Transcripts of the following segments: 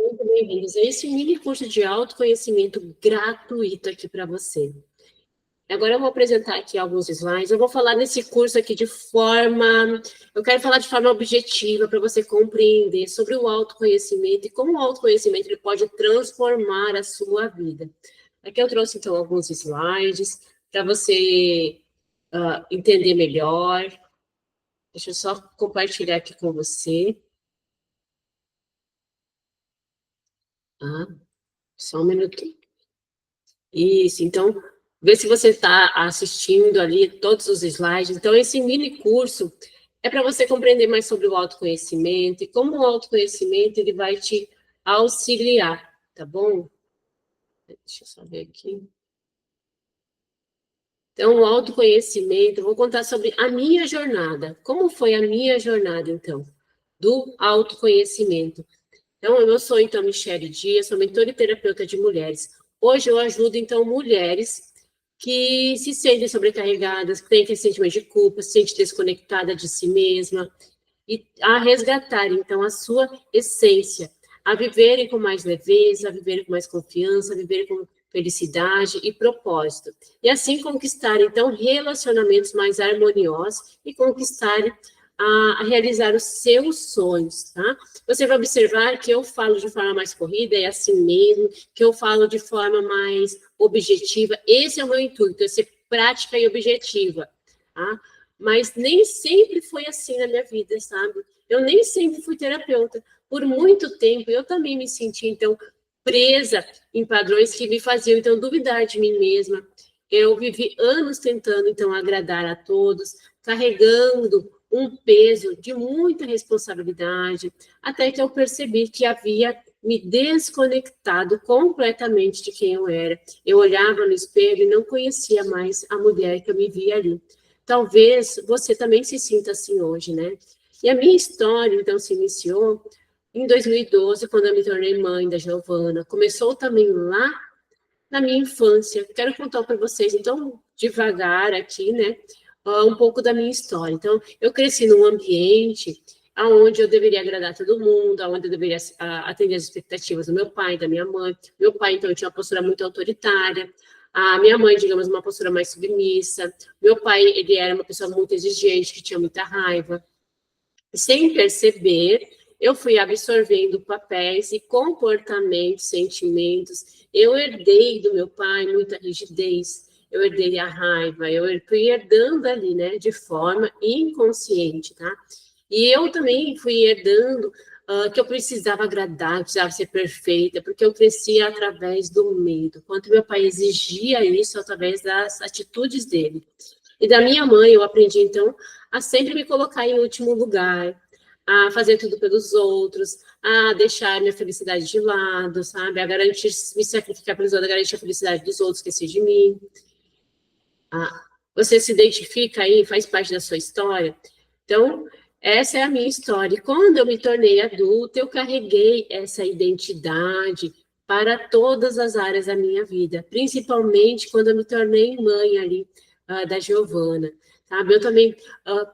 muito bem-vindos a esse mini curso de autoconhecimento gratuito aqui para você. Agora eu vou apresentar aqui alguns slides. Eu vou falar nesse curso aqui eu quero falar de forma objetiva para você compreender sobre o autoconhecimento e como o autoconhecimento ele pode transformar a sua vida. Aqui eu trouxe então alguns slides para você entender melhor. Deixa eu só compartilhar aqui com você. Só um minutinho. Isso, então, vê se você está assistindo ali todos os slides. Então, esse mini curso é para você compreender mais sobre o autoconhecimento e como o autoconhecimento ele vai te auxiliar, tá bom? Deixa eu só ver aqui. Então, o autoconhecimento, eu vou contar sobre a minha jornada. Como foi a minha jornada, então, do autoconhecimento? Então, eu sou, então, Michele Dias, sou mentora e terapeuta de mulheres. Hoje eu ajudo, então, mulheres que se sentem sobrecarregadas, que têm aquele sentimento de culpa, se sentem desconectada de si mesma, e a resgatar, então, a sua essência, a viverem com mais leveza, a viverem com mais confiança, a viverem com felicidade e propósito. E assim conquistar, então, relacionamentos mais harmoniosos e conquistar a realizar os seus sonhos, tá? Você vai observar que eu falo de forma mais corrida, é assim mesmo, que eu falo de forma mais objetiva. Esse é o meu intuito, é ser prática e objetiva, tá? Mas nem sempre foi assim na minha vida, sabe? Eu nem sempre fui terapeuta. Por muito tempo, eu também me senti, então, presa em padrões que me faziam, então, duvidar de mim mesma. Eu vivi anos tentando, então, agradar a todos, carregando um peso de muita responsabilidade, até que eu percebi que havia me desconectado completamente de quem eu era. Eu olhava no espelho e não conhecia mais a mulher que eu me via ali. Talvez você também se sinta assim hoje, né? E a minha história, então, se iniciou em 2012, quando eu me tornei mãe da Giovana. Começou também lá na minha infância. Quero contar para vocês, então, devagar aqui, né? Um pouco da minha história. Então, eu cresci num ambiente onde eu deveria agradar todo mundo, onde eu deveria atender as expectativas do meu pai, da minha mãe. Meu pai, então, tinha uma postura muito autoritária. A minha mãe, digamos, uma postura mais submissa. Meu pai, ele era uma pessoa muito exigente, que tinha muita raiva. Sem perceber, eu fui absorvendo papéis e comportamentos, sentimentos. Eu herdei do meu pai muita rigidez, eu herdei a raiva, eu fui herdando ali, né, de forma inconsciente, tá? E eu também fui herdando que eu precisava agradar, precisava ser perfeita, porque eu crescia através do medo. Quanto meu pai exigia isso através das atitudes dele. E da minha mãe, eu aprendi, então, a sempre me colocar em último lugar, a fazer tudo pelos outros, a deixar minha felicidade de lado, sabe? A garantir, me sacrificar pelos outros, a garantir a felicidade dos outros, esquecer de mim. Você se identifica aí, faz parte da sua história? Então, essa é a minha história. E quando eu me tornei adulta, eu carreguei essa identidade para todas as áreas da minha vida, principalmente quando eu me tornei mãe ali da Giovana. Sabe? Eu também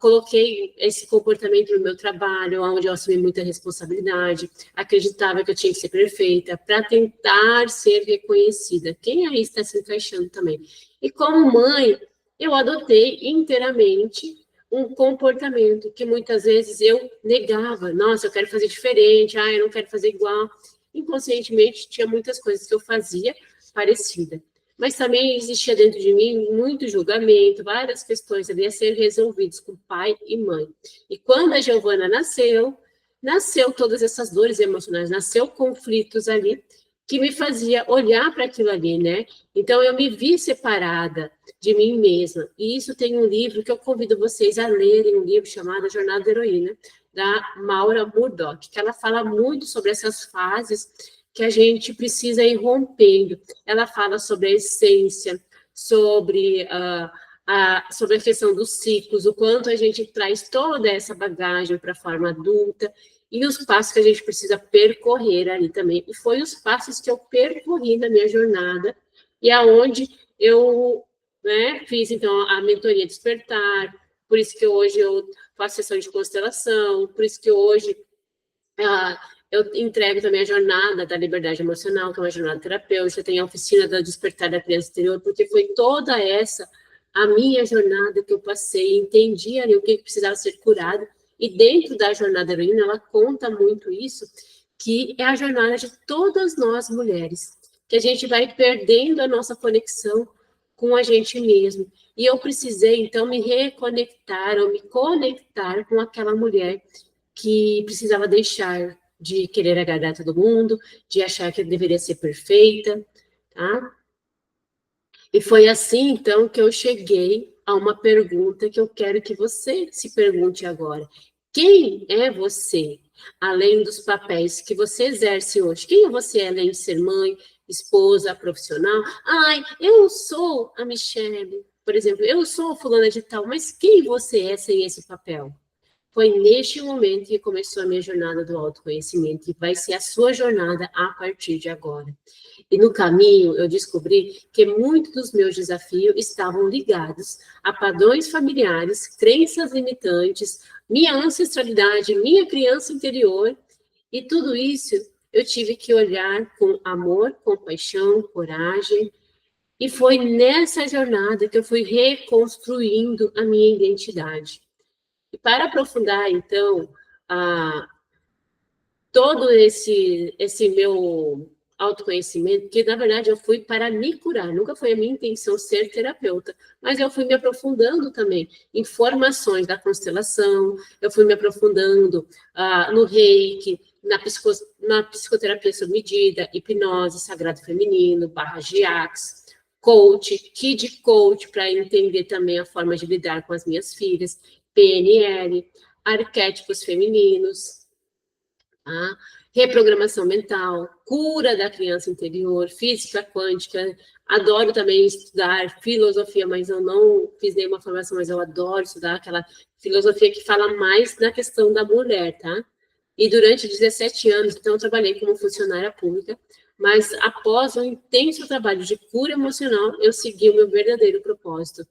coloquei esse comportamento no meu trabalho, onde eu assumi muita responsabilidade, acreditava que eu tinha que ser perfeita, para tentar ser reconhecida. Quem aí está se encaixando também? E como mãe, eu adotei inteiramente um comportamento que muitas vezes eu negava. Nossa, eu quero fazer diferente, eu não quero fazer igual. Inconscientemente, tinha muitas coisas que eu fazia parecida. Mas também existia dentro de mim muito julgamento, várias questões ali a ser resolvidas com pai e mãe. E quando a Giovana nasceu todas essas dores emocionais, nasceu conflitos ali, que me fazia olhar para aquilo ali, né? Então, eu me vi separada de mim mesma. E isso tem um livro que eu convido vocês a lerem, um livro chamado Jornada da Heroína, da Maura Murdock, que ela fala muito sobre essas fases que a gente precisa ir rompendo. Ela fala sobre a essência, sobre sobre a questão dos ciclos, o quanto a gente traz toda essa bagagem para a forma adulta, e os passos que a gente precisa percorrer ali também. E foi os passos que eu percorri na minha jornada, e aonde eu fiz, então, a mentoria Despertar, por isso que hoje eu faço sessão de constelação, por isso que hoje Eu entrego também a jornada da liberdade emocional, que é uma jornada terapêutica, tem a oficina da despertar da criança interior, porque foi toda essa a minha jornada que eu passei, entendi ali o que precisava ser curado, e dentro da jornada heroína, ela conta muito isso, que é a jornada de todas nós mulheres, que a gente vai perdendo a nossa conexão com a gente mesmo. E eu precisei, então, me reconectar, ou me conectar com aquela mulher que precisava deixar de querer agradar todo mundo, de achar que deveria ser perfeita, tá? E foi assim, então, que eu cheguei a uma pergunta que eu quero que você se pergunte agora. Quem é você, além dos papéis que você exerce hoje? Quem é você, além de ser mãe, esposa, profissional? Ai, eu sou a Michelle, por exemplo, eu sou fulana de tal, mas quem você é sem esse papel? Foi neste momento que começou a minha jornada do autoconhecimento, e vai ser a sua jornada a partir de agora. E no caminho eu descobri que muitos dos meus desafios estavam ligados a padrões familiares, crenças limitantes, minha ancestralidade, minha criança interior, e tudo isso eu tive que olhar com amor, compaixão, coragem, e foi nessa jornada que eu fui reconstruindo a minha identidade. E para aprofundar, então, a, todo esse meu autoconhecimento, que na verdade eu fui para me curar, nunca foi a minha intenção ser terapeuta, mas eu fui me aprofundando também em formações da constelação, eu fui me aprofundando no reiki, na psicoterapia sob medida, hipnose, sagrado feminino, barra GIACS, coach, kid coach, para entender também a forma de lidar com as minhas filhas, PNL, arquétipos femininos, tá? Reprogramação mental, cura da criança interior, física quântica. Adoro também estudar filosofia, mas eu não fiz nenhuma formação, mas eu adoro estudar aquela filosofia que fala mais na questão da mulher, tá? E durante 17 anos, então, eu trabalhei como funcionária pública, mas após um intenso trabalho de cura emocional, eu segui o meu verdadeiro propósito.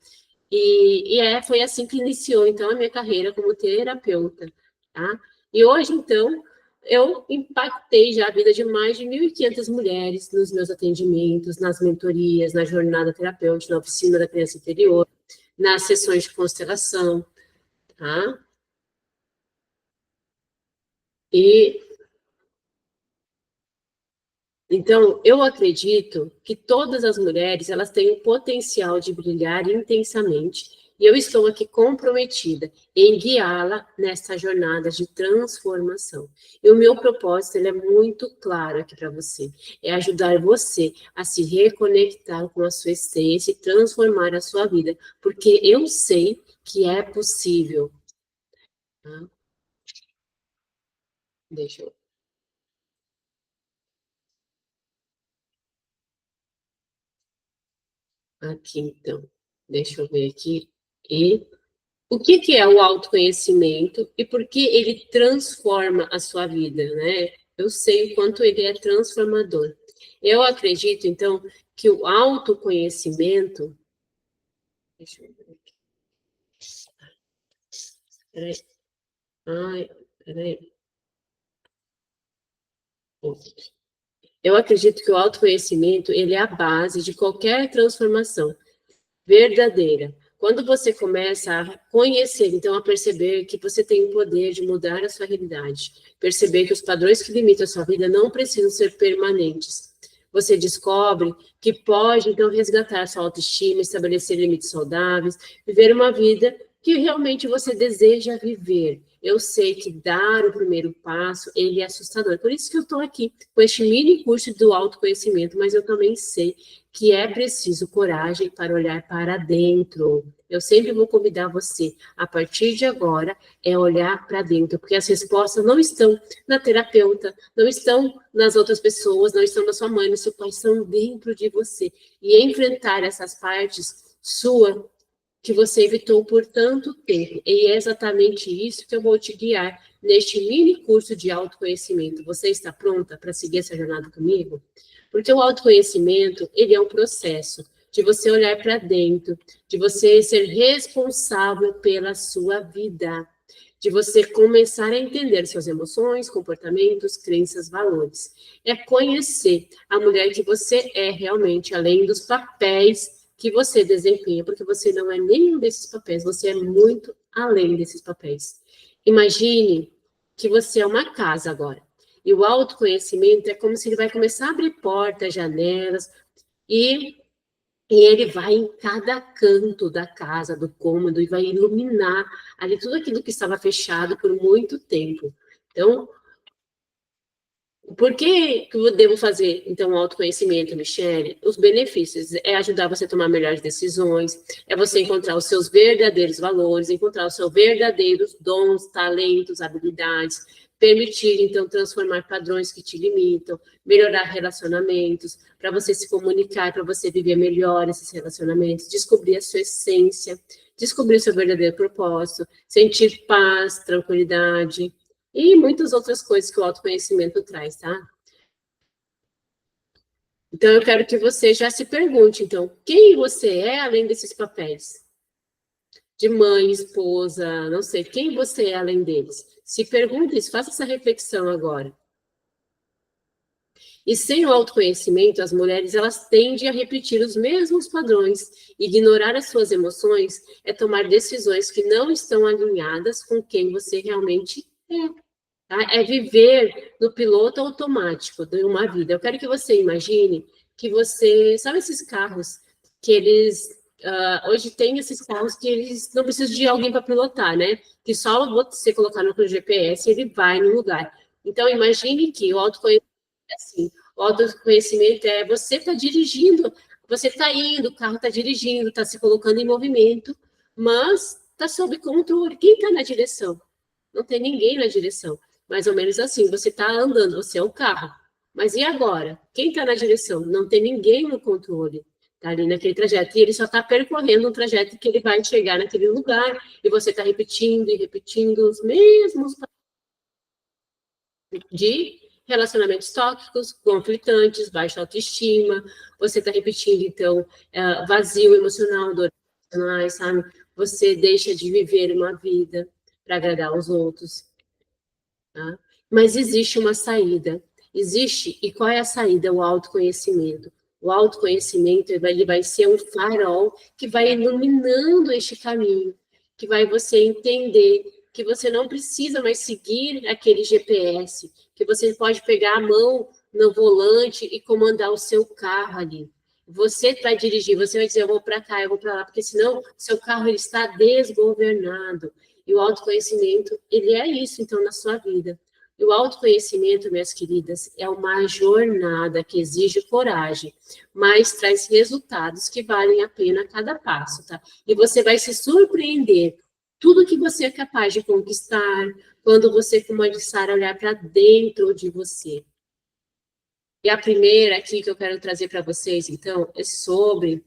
Foi assim que iniciou, então, a minha carreira como terapeuta, tá? E hoje, então, eu impactei já a vida de mais de 1.500 mulheres nos meus atendimentos, nas mentorias, na jornada terapêutica, na oficina da criança interior, nas sessões de constelação, tá? E então, eu acredito que todas as mulheres, elas têm o potencial de brilhar intensamente, e eu estou aqui comprometida em guiá-la nessa jornada de transformação. E o meu propósito, ele é muito claro aqui para você, é ajudar você a se reconectar com a sua essência e transformar a sua vida, porque eu sei que é possível. Tá? Deixa eu... Aqui, então. Deixa eu ver aqui. E o que é o autoconhecimento e por que ele transforma a sua vida, né? Eu sei o quanto ele é transformador. Eu acredito, então, que o autoconhecimento... Deixa eu ver aqui. Peraí. Ai, peraí. Eu acredito que o autoconhecimento, ele é a base de qualquer transformação verdadeira. Quando você começa a conhecer, então a perceber que você tem o poder de mudar a sua realidade, perceber que os padrões que limitam a sua vida não precisam ser permanentes. Você descobre que pode, então, resgatar a sua autoestima, estabelecer limites saudáveis, viver uma vida que realmente você deseja viver. Eu sei que dar o primeiro passo, ele é assustador. Por isso que eu estou aqui, com este mini curso do autoconhecimento, mas eu também sei que é preciso coragem para olhar para dentro. Eu sempre vou convidar você, a partir de agora, é olhar para dentro, porque as respostas não estão na terapeuta, não estão nas outras pessoas, não estão na sua mãe, no seu pai, estão dentro de você. E enfrentar essas partes sua que você evitou por tanto tempo. E é exatamente isso que eu vou te guiar neste mini curso de autoconhecimento. Você está pronta para seguir essa jornada comigo? Porque o autoconhecimento, ele é um processo de você olhar para dentro, de você ser responsável pela sua vida, de você começar a entender suas emoções, comportamentos, crenças, valores. É conhecer a mulher que você é realmente, além dos papéis que você desempenha, porque você não é nenhum desses papéis, você é muito além desses papéis. Imagine que você é uma casa agora. E o autoconhecimento é como se ele vai começar a abrir portas, janelas, e ele vai em cada canto da casa, do cômodo, e vai iluminar ali tudo aquilo que estava fechado por muito tempo. Então, por que eu devo fazer, então, o autoconhecimento, Michele? Os benefícios é ajudar você a tomar melhores decisões, é você encontrar os seus verdadeiros valores, encontrar os seus verdadeiros dons, talentos, habilidades, permitir, então, transformar padrões que te limitam, melhorar relacionamentos, para você se comunicar, para você viver melhor esses relacionamentos, descobrir a sua essência, descobrir o seu verdadeiro propósito, sentir paz, tranquilidade, e muitas outras coisas que o autoconhecimento traz, tá? Então, eu quero que você já se pergunte, então, quem você é além desses papéis? De mãe, esposa, não sei, quem você é além deles? Se pergunte isso, faça essa reflexão agora. E sem o autoconhecimento, as mulheres, elas tendem a repetir os mesmos padrões. Ignorar as suas emoções é tomar decisões que não estão alinhadas com quem você realmente é. Tá? É viver no piloto automático de uma vida. Eu quero que você imagine que você... Sabe esses carros que eles... hoje tem esses carros que eles não precisam de alguém para pilotar, né? Que só você colocar no GPS ele vai no lugar. Então, imagine que o autoconhecimento é assim. O autoconhecimento é você está dirigindo, você está indo, o carro está dirigindo, está se colocando em movimento, mas está sob controle. Quem está na direção? Não tem ninguém na direção. Mais ou menos assim, você está andando, você é o carro. Mas e agora? Quem está na direção? Não tem ninguém no controle. Está ali naquele trajeto. E ele só está percorrendo um trajeto que ele vai chegar naquele lugar. E você está repetindo e repetindo os mesmos de relacionamentos tóxicos, conflitantes, baixa autoestima. Você está repetindo, então, vazio emocional, dor emocional, sabe? Você deixa de viver uma vida para agradar os outros. Tá? Mas existe uma saída. Existe, e qual é a saída? O autoconhecimento. O autoconhecimento ele vai ser um farol que vai iluminando este caminho, que vai você entender que você não precisa mais seguir aquele GPS, que você pode pegar a mão no volante e comandar o seu carro ali. Você vai dirigir, você vai dizer, eu vou para cá, eu vou para lá, porque senão seu carro ele está desgovernado. E o autoconhecimento, ele é isso, então, na sua vida. E o autoconhecimento, minhas queridas, é uma jornada que exige coragem, mas traz resultados que valem a pena a cada passo, tá? E você vai se surpreender tudo que você é capaz de conquistar quando você começar a olhar para dentro de você. E a primeira aqui que eu quero trazer para vocês, então, é sobre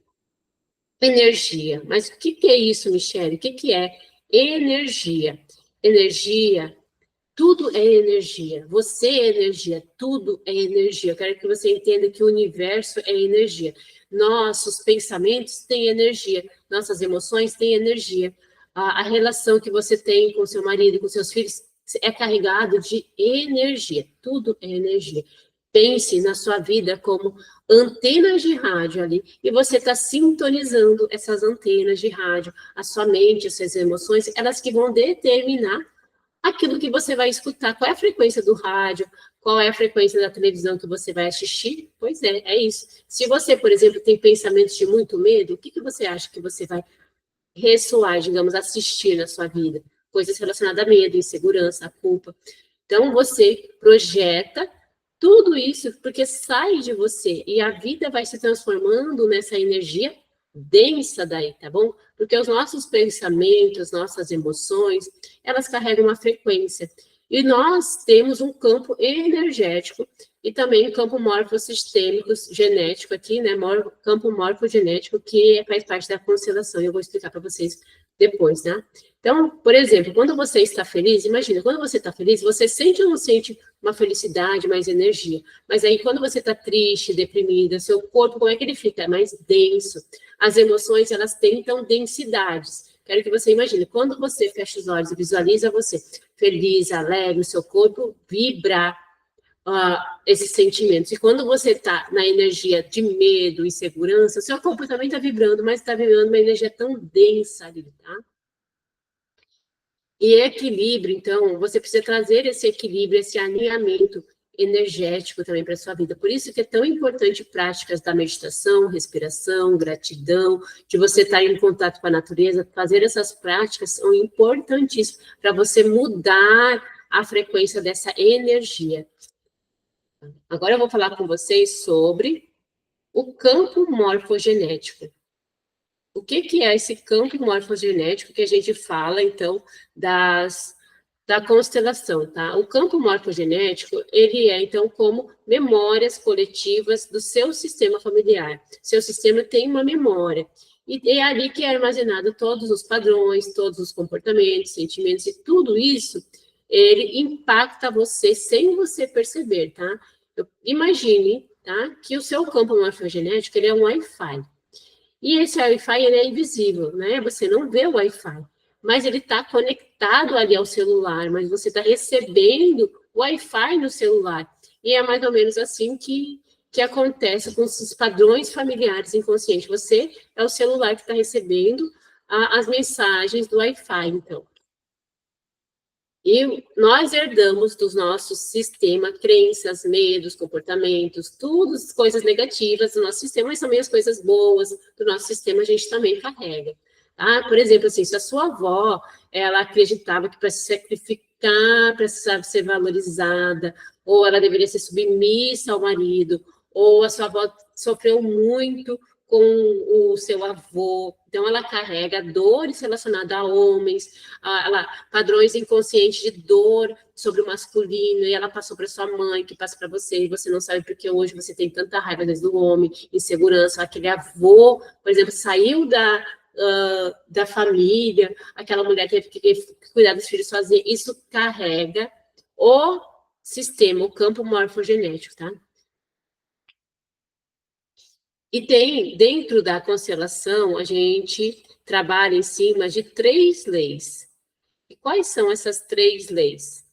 energia. Mas o que é isso, Michele? O que é energia? Energia, tudo é energia. Você é energia, tudo é energia. Eu quero que você entenda que o universo é energia. Nossos pensamentos têm energia, nossas emoções têm energia. A relação que você tem com seu marido, com seus filhos, é carregado de energia. Tudo é energia. Pense na sua vida como antenas de rádio ali, e você está sintonizando essas antenas de rádio, a sua mente, as suas emoções, elas que vão determinar aquilo que você vai escutar. Qual é a frequência do rádio? Qual é a frequência da televisão que você vai assistir? Pois é isso. Se você, por exemplo, tem pensamentos de muito medo, o que você acha que você vai ressoar, digamos, assistir na sua vida? Coisas relacionadas a medo, insegurança, a culpa. Então, você projeta tudo isso porque sai de você e a vida vai se transformando nessa energia densa daí, tá bom? Porque os nossos pensamentos, nossas emoções, elas carregam uma frequência. E nós temos um campo energético e também um campo morfossistêmico genético aqui, né? Campo morfogenético que faz parte da constelação. E eu vou explicar para vocês depois, né? Então, por exemplo, quando você está feliz, imagina, quando você está feliz, você sente ou não sente uma felicidade, mais energia? Mas aí, quando você está triste, deprimida, seu corpo, como é que ele fica? É mais denso. As emoções, elas têm, então, densidades. quero que você imagine, quando você fecha os olhos e visualiza você feliz, alegre, o seu corpo vibra esses sentimentos. E quando você está na energia de medo, insegurança, seu corpo também está vibrando, mas está vibrando uma energia tão densa ali, tá? E equilíbrio, então, você precisa trazer esse equilíbrio, esse alinhamento energético também para a sua vida. Por isso que é tão importante práticas da meditação, respiração, gratidão, de você estar em contato com a natureza, fazer essas práticas são importantíssimas para você mudar a frequência dessa energia. Agora eu vou falar com vocês sobre o campo morfogenético. O que é esse campo morfogenético que a gente fala, então, da constelação, tá? O campo morfogenético, ele é, então, como memórias coletivas do seu sistema familiar. Seu sistema tem uma memória. E é ali que é armazenado todos os padrões, todos os comportamentos, sentimentos, e tudo isso, ele impacta você sem você perceber, tá? Imagine, tá? Que o seu campo morfogenético, ele é um Wi-Fi. E esse Wi-Fi, ele é invisível, né? Você não vê o Wi-Fi, mas ele está conectado ali ao celular, mas você está recebendo Wi-Fi no celular. E é mais ou menos assim que acontece com esses padrões familiares inconscientes. Você é o celular que está recebendo as mensagens do Wi-Fi, então. E nós herdamos do nosso sistema crenças, medos, comportamentos, tudo coisas negativas do nosso sistema, mas também as coisas boas do nosso sistema a gente também carrega. Tá? Por exemplo, assim, se a sua avó, ela acreditava que para se sacrificar, precisava ser valorizada, ou ela deveria ser submissa ao marido, ou a sua avó sofreu muito com o seu avô, então ela carrega dores relacionadas a homens, padrões inconscientes de dor sobre o masculino, e ela passou para sua mãe, que passa para você, e você não sabe porque hoje você tem tanta raiva às vezes, do homem, insegurança, aquele avô, por exemplo, saiu da família, aquela mulher teve que cuidar dos filhos sozinha, isso carrega o sistema, o campo morfogenético, tá? E tem, dentro da constelação, a gente trabalha em cima de 3 leis. E quais são essas 3 leis?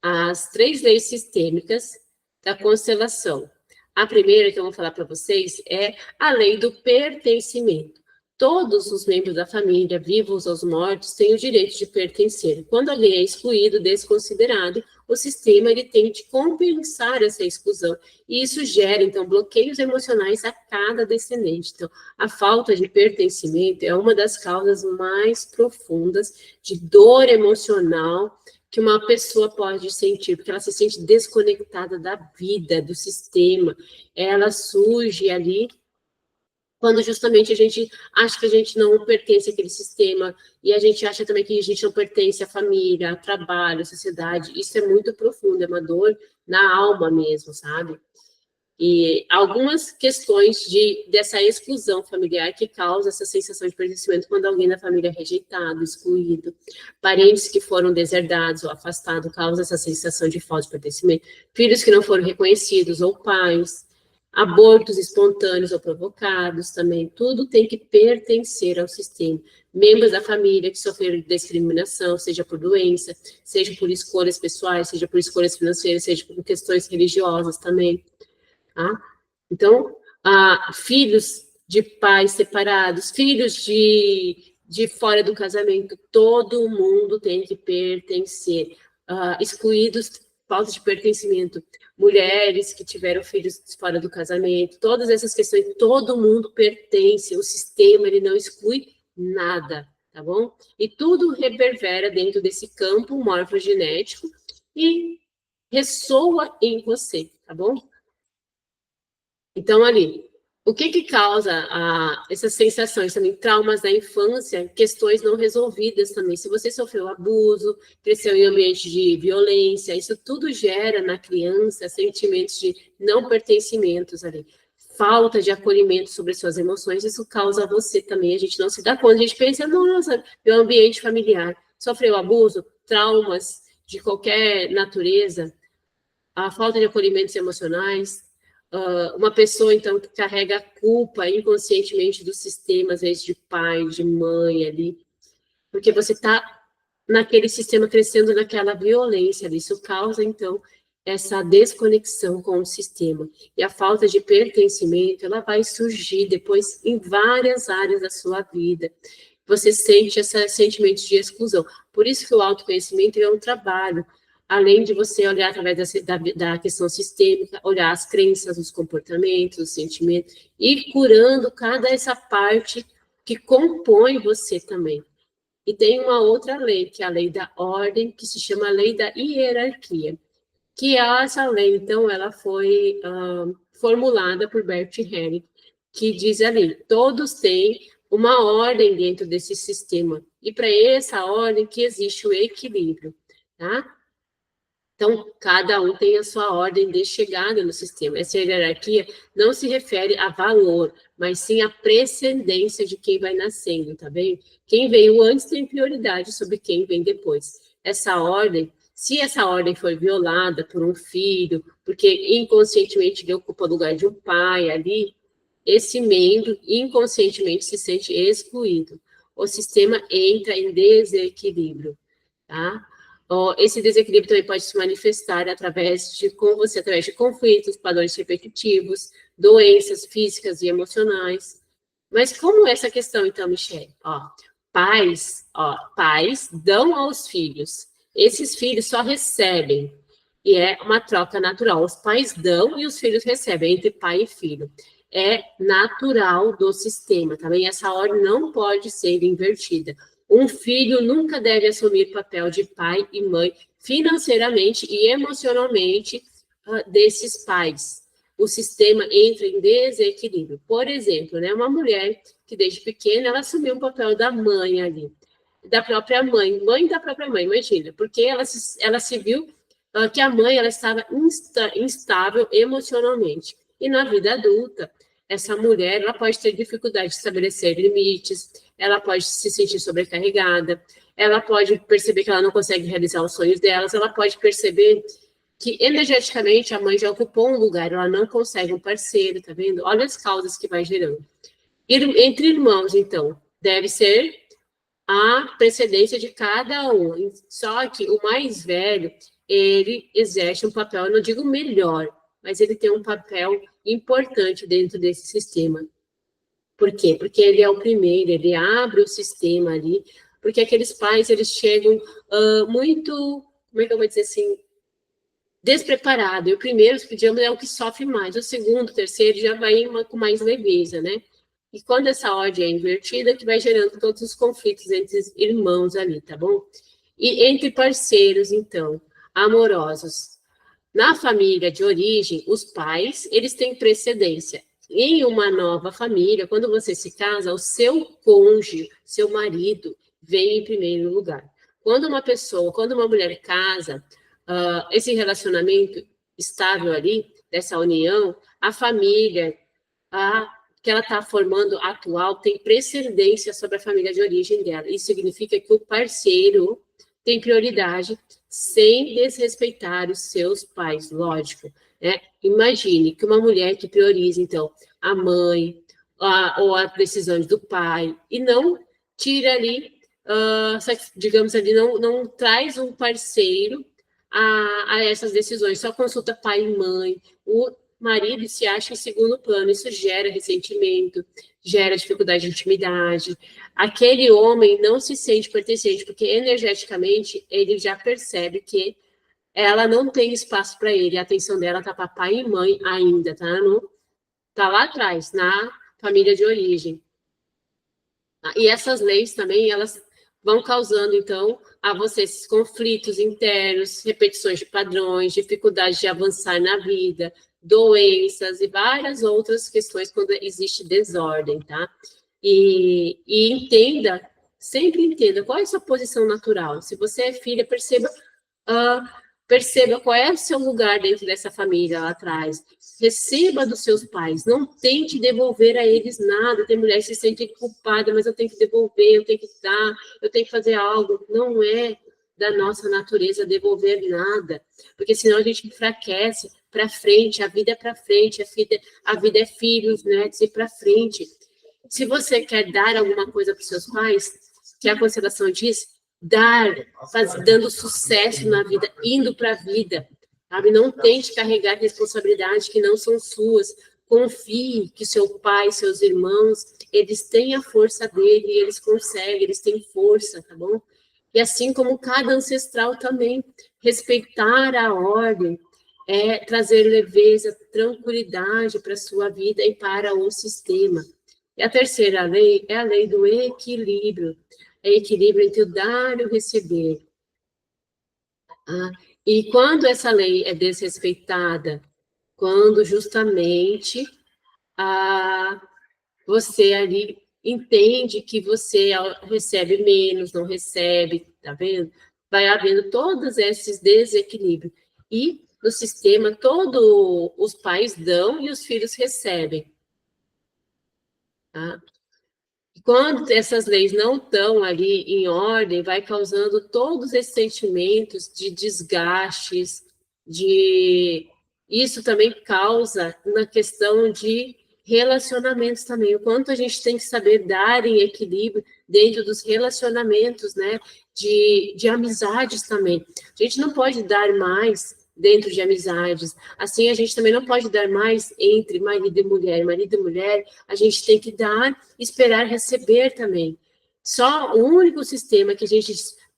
As 3 leis sistêmicas da constelação. A primeira que eu vou falar para vocês é a lei do pertencimento. Todos os membros da família, vivos ou mortos, têm o direito de pertencer. Quando alguém é excluído, desconsiderado, o sistema ele tem de compensar essa exclusão. E isso gera, então, bloqueios emocionais a cada descendente. Então, a falta de pertencimento é uma das causas mais profundas de dor emocional que uma pessoa pode sentir, porque ela se sente desconectada da vida, do sistema. Ela surge ali quando justamente a gente acha que a gente não pertence àquele sistema, e a gente acha também que a gente não pertence à família, ao trabalho, à sociedade. Isso é muito profundo, é uma dor na alma mesmo, sabe? E algumas questões dessa exclusão familiar que causa essa sensação de pertencimento quando alguém da família é rejeitado, excluído, parentes que foram deserdados ou afastados causa essa sensação de falta de pertencimento, filhos que não foram reconhecidos ou pais, abortos espontâneos ou provocados também, tudo tem que pertencer ao sistema. Membros da família que sofreram discriminação, seja por doença, seja por escolhas pessoais, seja por escolhas financeiras, seja por questões religiosas também. Tá? Então, filhos de pais separados, filhos de fora do casamento, todo mundo tem que pertencer. Excluídos, falta de pertencimento. Mulheres que tiveram filhos fora do casamento, todas essas questões, todo mundo pertence. O sistema, ele não exclui nada, tá bom? E tudo reverbera dentro desse campo morfogenético e ressoa em você, tá bom? Então, ali, o que causa essas sensações também? Traumas da infância, questões não resolvidas também. Se você sofreu abuso, cresceu em ambiente de violência, isso tudo gera na criança sentimentos de não pertencimentos ali. Falta de acolhimento sobre suas emoções, isso causa a você também. A gente não se dá conta, a gente pensa, nossa, meu ambiente familiar sofreu abuso, traumas de qualquer natureza, a falta de acolhimentos emocionais, uma pessoa, então, que carrega a culpa inconscientemente do sistema, às vezes de pai, de mãe ali, porque você está naquele sistema crescendo naquela violência. Isso causa, então, essa desconexão com o sistema. E a falta de pertencimento, ela vai surgir depois em várias áreas da sua vida. Você sente esse sentimento de exclusão. Por isso que o autoconhecimento é um trabalho. Além de você olhar através da questão sistêmica, olhar as crenças, os comportamentos, os sentimentos, e curando cada essa parte que compõe você também. E tem uma outra lei, que é a lei da ordem, que se chama a lei da hierarquia. Que essa lei, então, ela foi formulada por Bert Hellinger, que diz ali, todos têm uma ordem dentro desse sistema. E para essa ordem que existe o equilíbrio, tá? Então, cada um tem a sua ordem de chegada no sistema. Essa hierarquia não se refere a valor, mas sim a precedência de quem vai nascendo, tá bem? Quem veio antes tem prioridade sobre quem vem depois. Essa ordem, se essa ordem foi violada por um filho, porque inconscientemente ele ocupa o lugar de um pai ali, esse membro inconscientemente se sente excluído. O sistema entra em desequilíbrio, tá? Esse desequilíbrio também pode se manifestar através de conflitos, padrões repetitivos, doenças físicas e emocionais. Mas como é essa questão, então, Michelle? Pais dão aos filhos. Esses filhos só recebem. E é uma troca natural. Os pais dão e os filhos recebem, entre pai e filho. É natural do sistema, também. Essa ordem não pode ser invertida. Um filho nunca deve assumir papel de pai e mãe financeiramente e emocionalmente desses pais. O sistema entra em desequilíbrio. Por exemplo, né, uma mulher que desde pequena ela assumiu o papel da mãe ali, da própria mãe da própria mãe, imagina, porque ela se viu que a mãe ela estava instável emocionalmente. E na vida adulta, essa mulher ela pode ter dificuldade de estabelecer limites, ela pode se sentir sobrecarregada, ela pode perceber que ela não consegue realizar os sonhos delas, ela pode perceber que energeticamente a mãe já ocupou um lugar, ela não consegue um parceiro, tá vendo? Olha as causas que vai gerando. Entre irmãos, então, deve ser a precedência de cada um. Só que o mais velho, ele exerce um papel, eu não digo melhor, mas ele tem um papel importante dentro desse sistema. Por quê? Porque ele é o primeiro, ele abre o sistema ali, porque aqueles pais, eles chegam muito, como é que eu vou dizer assim, despreparado. E o primeiro, digamos, é o que sofre mais. O segundo, o terceiro, já vai com mais leveza, né? E quando essa ordem é invertida, que vai gerando todos os conflitos entre os irmãos ali, tá bom? E entre parceiros, então, amorosos. Na família de origem, os pais, eles têm precedência. Em uma nova família, quando você se casa, o seu cônjuge, seu marido, vem em primeiro lugar. Quando uma mulher casa, esse relacionamento estável ali, dessa união, a família que ela está formando atual tem precedência sobre a família de origem dela. Isso significa que o parceiro tem prioridade sem desrespeitar os seus pais, lógico. Né? Imagine que uma mulher que prioriza, então, a mãe ou as decisões do pai e não tira ali, digamos ali, não traz um parceiro a essas decisões, só consulta pai e mãe, o marido se acha em segundo plano, isso gera ressentimento, gera dificuldade de intimidade. Aquele homem não se sente pertencente, porque energeticamente ele já percebe que ela não tem espaço para ele, a atenção dela está para pai e mãe ainda, tá lá atrás, na família de origem. E essas leis também, elas vão causando, então, a você esses conflitos internos, repetições de padrões, dificuldade de avançar na vida, doenças e várias outras questões quando existe desordem, tá? E entenda, sempre entenda qual é a sua posição natural. Se você é filha, perceba qual é o seu lugar dentro dessa família lá atrás. Receba dos seus pais, não tente devolver a eles nada. Tem mulher que se sente culpada, mas eu tenho que devolver, eu tenho que dar, eu tenho que fazer algo. Não é da nossa natureza devolver nada, porque senão a gente enfraquece para frente, a vida é para frente, a vida é filhos, netos e para frente. Se você quer dar alguma coisa para os seus pais, que a constelação diz, dando sucesso na vida, indo para a vida, sabe? Não tente carregar responsabilidades que não são suas. Confie que seu pai, seus irmãos, eles têm a força dele, eles conseguem, eles têm força, tá bom? E assim como cada ancestral também, respeitar a ordem, trazer leveza, tranquilidade para a sua vida e para o sistema. E a terceira lei é a lei do equilíbrio. É equilíbrio entre o dar e o receber. E quando essa lei é desrespeitada, quando justamente você ali entende que você recebe menos, não recebe, tá vendo? Vai havendo todos esses desequilíbrios. E no sistema, todos os pais dão e os filhos recebem. Tá? Quando essas leis não estão ali em ordem, vai causando todos esses sentimentos de desgastes, Isso também causa uma questão de relacionamentos também. O quanto a gente tem que saber dar em equilíbrio dentro dos relacionamentos, né? De amizades também. A gente não pode dar mais dentro de amizades. Assim, a gente também não pode dar mais entre marido e mulher. Marido e mulher, a gente tem que dar, esperar receber também. Só o único sistema que a gente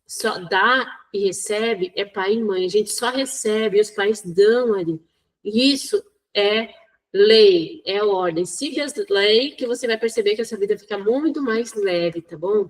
só dá e recebe é pai e mãe. A gente só recebe, os pais dão ali. Isso é lei, é ordem. Siga as leis que você vai perceber que essa vida fica muito mais leve, tá bom?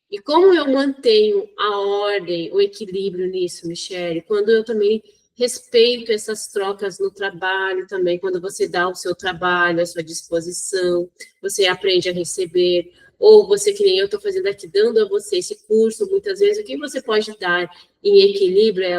E como eu mantenho a ordem, o equilíbrio nisso, Michele? Quando eu também respeito essas trocas no trabalho também, quando você dá o seu trabalho, a sua disposição, você aprende a receber, ou você, que nem eu estou fazendo aqui, dando a você esse curso, muitas vezes, o que você pode dar em equilíbrio é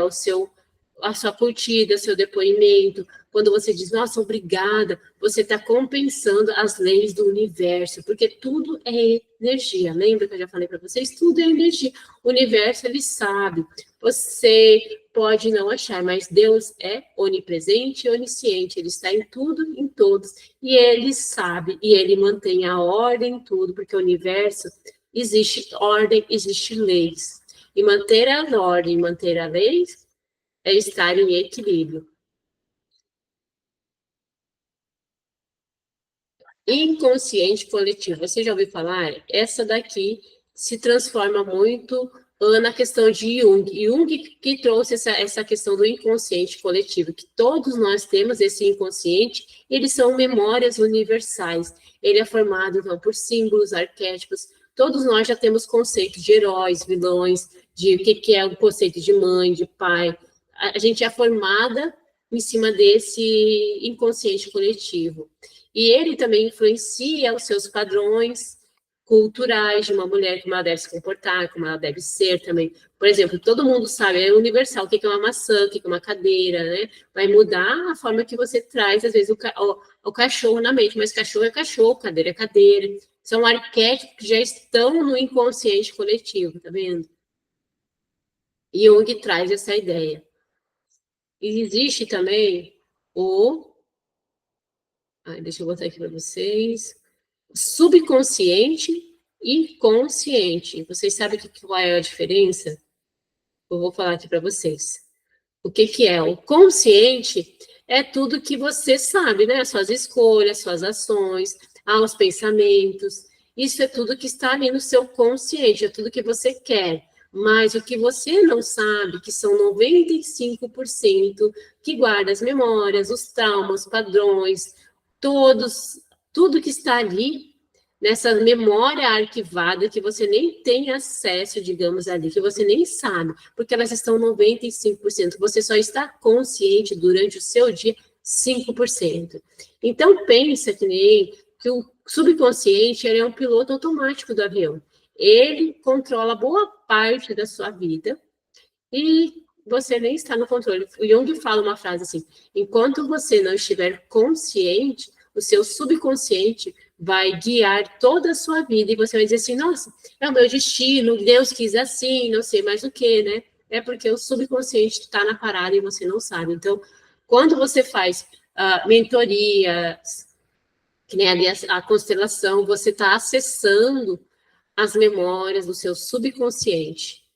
a sua curtida, seu depoimento. Quando você diz, nossa, obrigada, você está compensando as leis do universo, porque tudo é energia. Lembra que eu já falei para vocês? Tudo é energia. O universo, ele sabe. Você pode não achar, mas Deus é onipresente e onisciente. Ele está em tudo, em todos. E ele sabe, e ele mantém a ordem em tudo, porque o universo existe ordem, existe leis. E manter a ordem, manter a lei, é estar em equilíbrio. Inconsciente coletivo. Você já ouviu falar? Essa daqui se transforma muito na questão de Jung. Jung que trouxe essa questão do inconsciente coletivo, que todos nós temos esse inconsciente, eles são memórias universais. Ele é formado, então, por símbolos, arquétipos. Todos nós já temos conceitos de heróis, vilões, de o que é o conceito de mãe, de pai. A gente é formada em cima desse inconsciente coletivo. E ele também influencia os seus padrões culturais de uma mulher, como ela deve se comportar, como ela deve ser também. Por exemplo, todo mundo sabe, é universal, o que é uma maçã, o que é uma cadeira, né? Vai mudar a forma que você traz, às vezes, o cachorro na mente, mas cachorro é cachorro, cadeira é cadeira. São arquétipos que já estão no inconsciente coletivo, tá vendo? E Jung traz essa ideia. E existe também deixa eu botar aqui para vocês. Subconsciente e consciente. Vocês sabem qual é a diferença? Eu vou falar aqui para vocês. O que é? O consciente é tudo que você sabe, né? Suas escolhas, suas ações, os pensamentos. Isso é tudo que está ali no seu consciente, é tudo que você quer. Mas o que você não sabe, que são 95% que guarda as memórias, os traumas, padrões, tudo que está ali nessa memória arquivada que você nem tem acesso, digamos ali, que você nem sabe, porque elas estão 95%. Você só está consciente durante o seu dia 5%. Então pensa que o subconsciente é um piloto automático do avião. Ele controla boa parte da sua vida e você nem está no controle. O Jung fala uma frase assim: enquanto você não estiver consciente, o seu subconsciente vai guiar toda a sua vida e você vai dizer assim, nossa, é o meu destino, Deus quis assim, não sei mais o que, né? É porque o subconsciente está na parada e você não sabe. Então, quando você faz mentorias, que nem ali a constelação, você está acessando as memórias do seu subconsciente.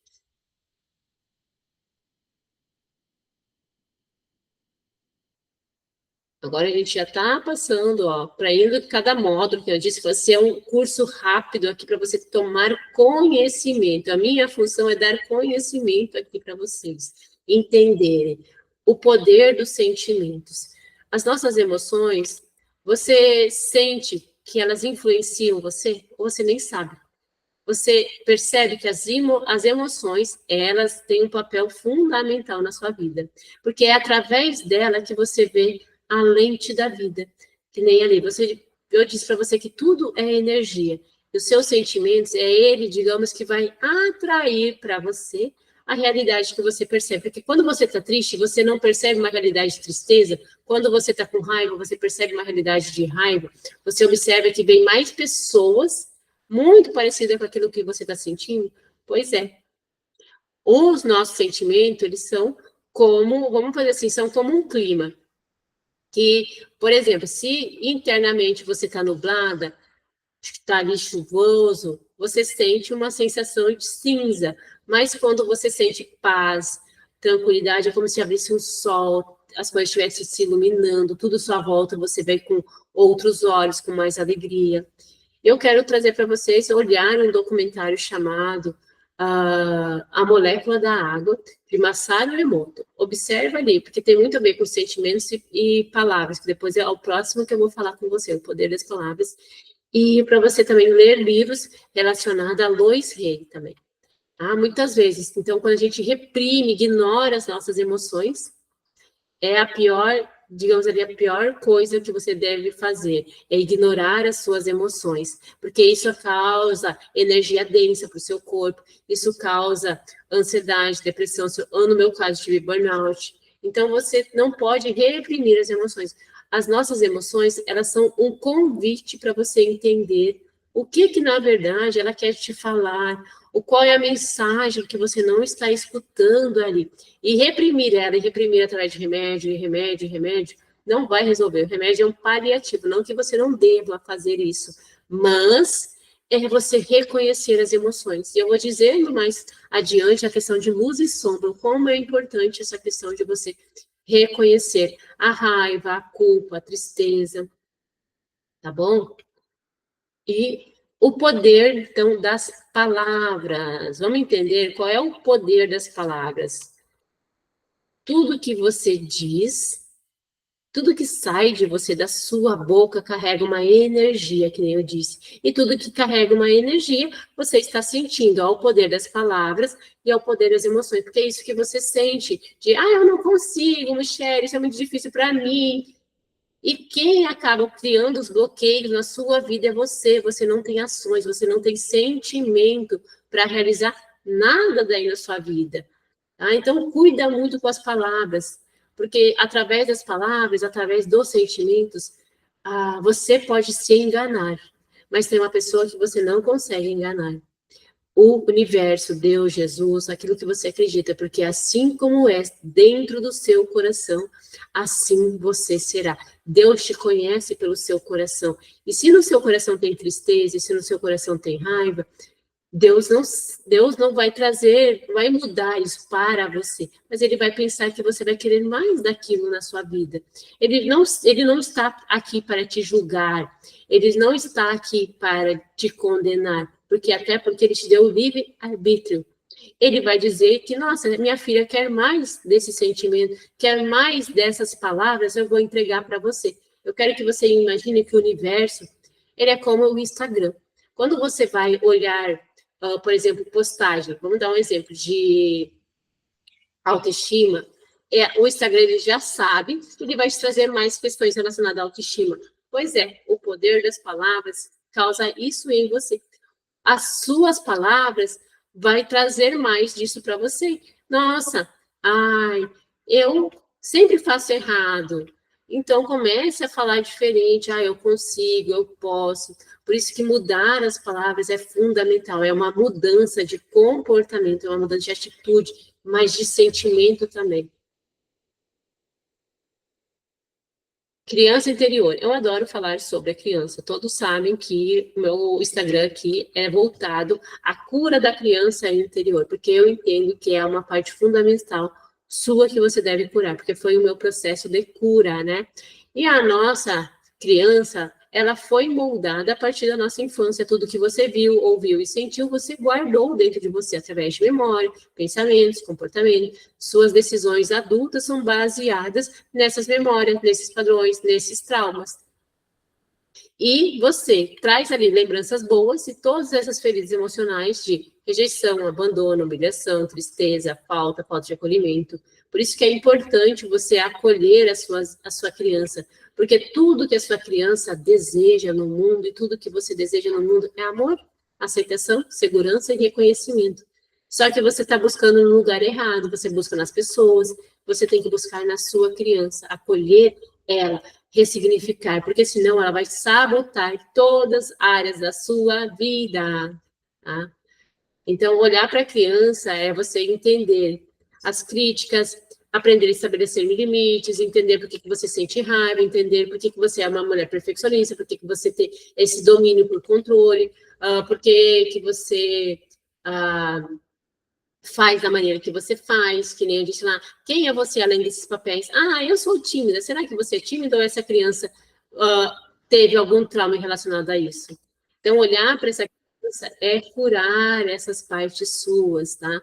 Agora a gente já está passando, para indo cada módulo que eu disse, vai ser um curso rápido aqui para você tomar conhecimento. A minha função é dar conhecimento aqui para vocês entenderem o poder dos sentimentos. As nossas emoções, você sente que elas influenciam você, ou você nem sabe. Você percebe que as emoções, elas têm um papel fundamental na sua vida, porque é através dela que você vê a lente da vida, que nem ali, eu disse para você que tudo é energia, e os seus sentimentos, é ele, digamos, que vai atrair para você a realidade que você percebe, porque quando você está triste, você não percebe uma realidade de tristeza, quando você está com raiva, você percebe uma realidade de raiva, você observa que vem mais pessoas muito parecidas com aquilo que você está sentindo. Pois é, os nossos sentimentos, eles são como, vamos fazer assim, são como um clima, que, por exemplo, se internamente você está nublada, está ali chuvoso, você sente uma sensação de cinza, mas quando você sente paz, tranquilidade, é como se abrisse um sol, as coisas estivessem se iluminando, tudo à sua volta, você vê com outros olhos, com mais alegria. Eu quero trazer para vocês olhar um documentário chamado A Molécula da Água, de Masaru Emoto. Observa ali, porque tem muito a ver com sentimentos e palavras, que depois é o próximo que eu vou falar com você, o poder das palavras. E para você também ler livros relacionados a Lois Hay também. Muitas vezes, então, quando a gente reprime, ignora as nossas emoções, é a pior, digamos ali, a pior coisa que você deve fazer, é ignorar as suas emoções, porque isso causa energia densa para o seu corpo, isso causa ansiedade, depressão, no meu caso, tive burnout. Então, você não pode reprimir as emoções. As nossas emoções, elas são um convite para você entender o que, na verdade, ela quer te falar, qual é a mensagem que você não está escutando ali. E reprimir ela, e reprimir através de remédio, não vai resolver. O remédio é um paliativo, não que você não deva fazer isso, mas é você reconhecer as emoções. E eu vou dizendo mais adiante a questão de luz e sombra, como é importante essa questão de você reconhecer a raiva, a culpa, a tristeza, tá bom? E o poder, então, das palavras. Vamos entender qual é o poder das palavras. Tudo que você diz, tudo que sai de você, da sua boca, carrega uma energia, que nem eu disse. E tudo que carrega uma energia, você está sentindo ao poder das palavras e ao poder das emoções. Porque é isso que você sente, de, eu não consigo, Michelle, isso é muito difícil para mim. E quem acaba criando os bloqueios na sua vida é você. Você não tem ações, você não tem sentimento para realizar nada daí na sua vida. Tá? Então, cuida muito com as palavras, porque através das palavras, através dos sentimentos, você pode se enganar, mas tem uma pessoa que você não consegue enganar. O universo, Deus, Jesus, aquilo que você acredita, porque assim como é dentro do seu coração, assim você será. Deus te conhece pelo seu coração. E se no seu coração tem tristeza, e se no seu coração tem raiva, Deus não vai trazer, vai mudar isso para você, mas ele vai pensar que você vai querer mais daquilo na sua vida. Ele não está aqui para te julgar, ele não está aqui para te condenar, porque ele te deu o livre-arbítrio. Ele vai dizer que, nossa, minha filha quer mais desse sentimento, quer mais dessas palavras, eu vou entregar para você. Eu quero que você imagine que o universo, ele é como o Instagram. Quando você vai olhar por exemplo, postagem, vamos dar um exemplo de autoestima, o Instagram ele já sabe que ele vai te trazer mais questões relacionadas à autoestima. Pois é, o poder das palavras causa isso em você. As suas palavras vai trazer mais disso para você. Nossa, eu sempre faço errado. Então, comece a falar diferente. Eu consigo, eu posso. Por isso que mudar as palavras é fundamental. É uma mudança de comportamento, é uma mudança de atitude, mas de sentimento também. Criança interior. Eu adoro falar sobre a criança. Todos sabem que o meu Instagram aqui é voltado à cura da criança interior, porque eu entendo que é uma parte fundamental sua que você deve curar, porque foi o meu processo de cura, né? E a nossa criança, ela foi moldada a partir da nossa infância. Tudo que você viu, ouviu e sentiu, você guardou dentro de você através de memória, pensamentos, comportamento. Suas decisões adultas são baseadas nessas memórias, nesses padrões, nesses traumas. E você traz ali lembranças boas e todas essas feridas emocionais de rejeição, abandono, humilhação, tristeza, falta de acolhimento. Por isso que é importante você acolher a sua criança, porque tudo que a sua criança deseja no mundo e tudo que você deseja no mundo é amor, aceitação, segurança e reconhecimento. Só que você está buscando no lugar errado, você busca nas pessoas, você tem que buscar na sua criança, acolher ela, ressignificar, porque senão ela vai sabotar todas as áreas da sua vida. Tá? Então, olhar para a criança é você entender as críticas, aprender a estabelecer limites, entender por que você sente raiva, entender por que você é uma mulher perfeccionista, por que você tem esse domínio por controle, por que você faz da maneira que você faz, que nem eu disse lá, quem é você além desses papéis? Ah, eu sou tímida. Será que você é tímida ou essa criança teve algum trauma relacionado a isso? Então, olhar para essa criança é curar essas partes suas, tá?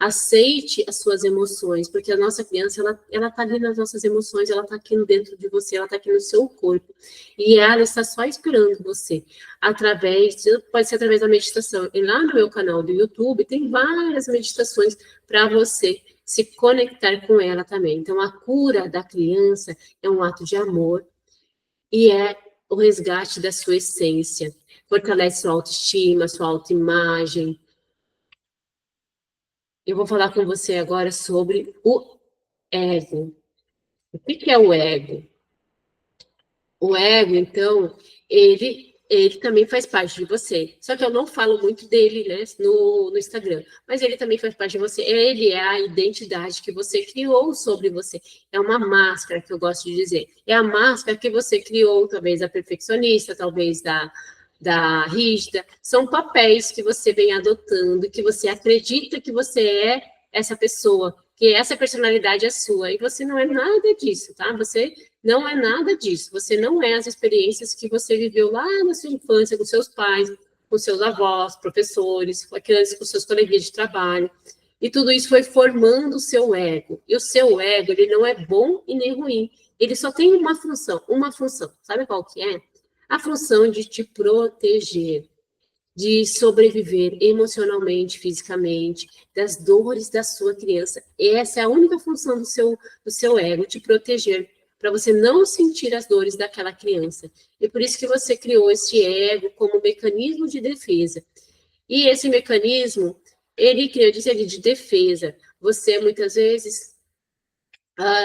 Aceite as suas emoções, porque a nossa criança, ela tá ali nas nossas emoções, ela tá aqui dentro de você, ela tá aqui no seu corpo, e ela está só esperando você, pode ser através da meditação, e lá no meu canal do YouTube, tem várias meditações para você se conectar com ela também. Então, a cura da criança é um ato de amor, e é o resgate da sua essência, fortalece sua autoestima, sua autoimagem. Eu vou falar com você agora sobre o ego. O que é o ego? O ego, então, ele também faz parte de você. Só que eu não falo muito dele, né, no Instagram. Mas ele também faz parte de você. Ele é a identidade que você criou sobre você. É uma máscara que eu gosto de dizer. É a máscara que você criou, talvez da perfeccionista, talvez da rígida. São papéis que você vem adotando, que você acredita que você é essa pessoa, que essa personalidade é sua. E você não é nada disso, tá? Você não é nada disso. Você não é as experiências que você viveu lá na sua infância, com seus pais, com seus avós, professores, com seus colegas de trabalho. E tudo isso foi formando o seu ego. E o seu ego, ele não é bom e nem ruim. Ele só tem uma função. Sabe qual que é? A função de te proteger, de sobreviver emocionalmente, fisicamente, das dores da sua criança. Essa é a única função do seu ego, te proteger, para você não sentir as dores daquela criança. E por isso que você criou esse ego como mecanismo de defesa. E esse mecanismo, ele criou de defesa. Você, muitas vezes,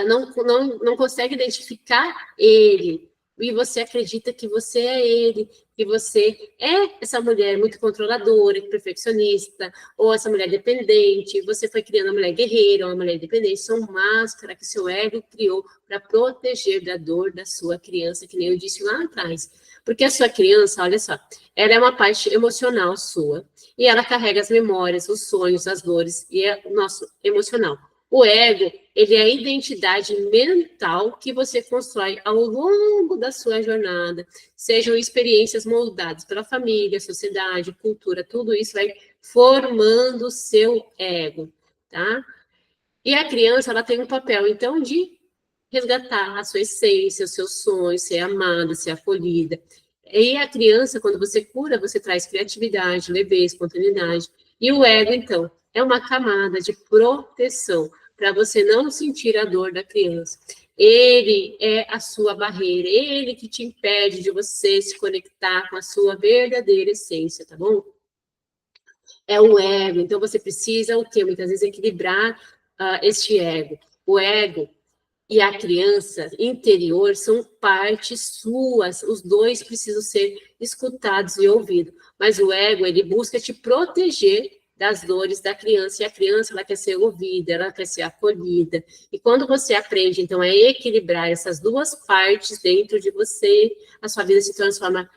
não consegue identificar ele, e você acredita que você é ele, que você é essa mulher muito controladora, perfeccionista, ou essa mulher dependente, você foi criando uma mulher guerreira, uma mulher independente, são máscaras que seu ego criou para proteger da dor da sua criança, que nem eu disse lá atrás. Porque a sua criança, olha só, ela é uma parte emocional sua, e ela carrega as memórias, os sonhos, as dores, e é o nosso emocional. O ego, ele é a identidade mental que você constrói ao longo da sua jornada, sejam experiências moldadas pela família, sociedade, cultura, tudo isso vai formando o seu ego, tá? E a criança, ela tem um papel, então, de resgatar a sua essência, os seus sonhos, ser amada, ser acolhida. E a criança, quando você cura, você traz criatividade, leveza, espontaneidade. E o ego, então, é uma camada de proteção para você não sentir a dor da criança. Ele é a sua barreira, ele que te impede de você se conectar com a sua verdadeira essência, tá bom? É o ego, então você precisa o quê? Muitas vezes equilibrar este ego. O ego e a criança interior são partes suas, os dois precisam ser escutados e ouvidos, mas o ego, ele busca te proteger das dores da criança, e a criança, ela quer ser ouvida, ela quer ser acolhida, e quando você aprende, então, a equilibrar essas duas partes dentro de você, a sua vida se transforma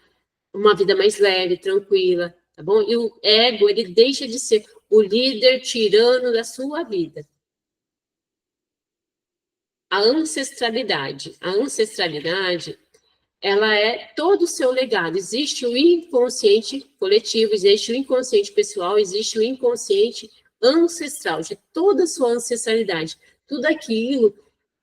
uma vida mais leve, tranquila, tá bom? E o ego, ele deixa de ser o líder tirano da sua vida. A ancestralidade, ela é todo o seu legado. Existe o inconsciente coletivo, existe o inconsciente pessoal, existe o inconsciente ancestral, de toda a sua ancestralidade. Tudo aquilo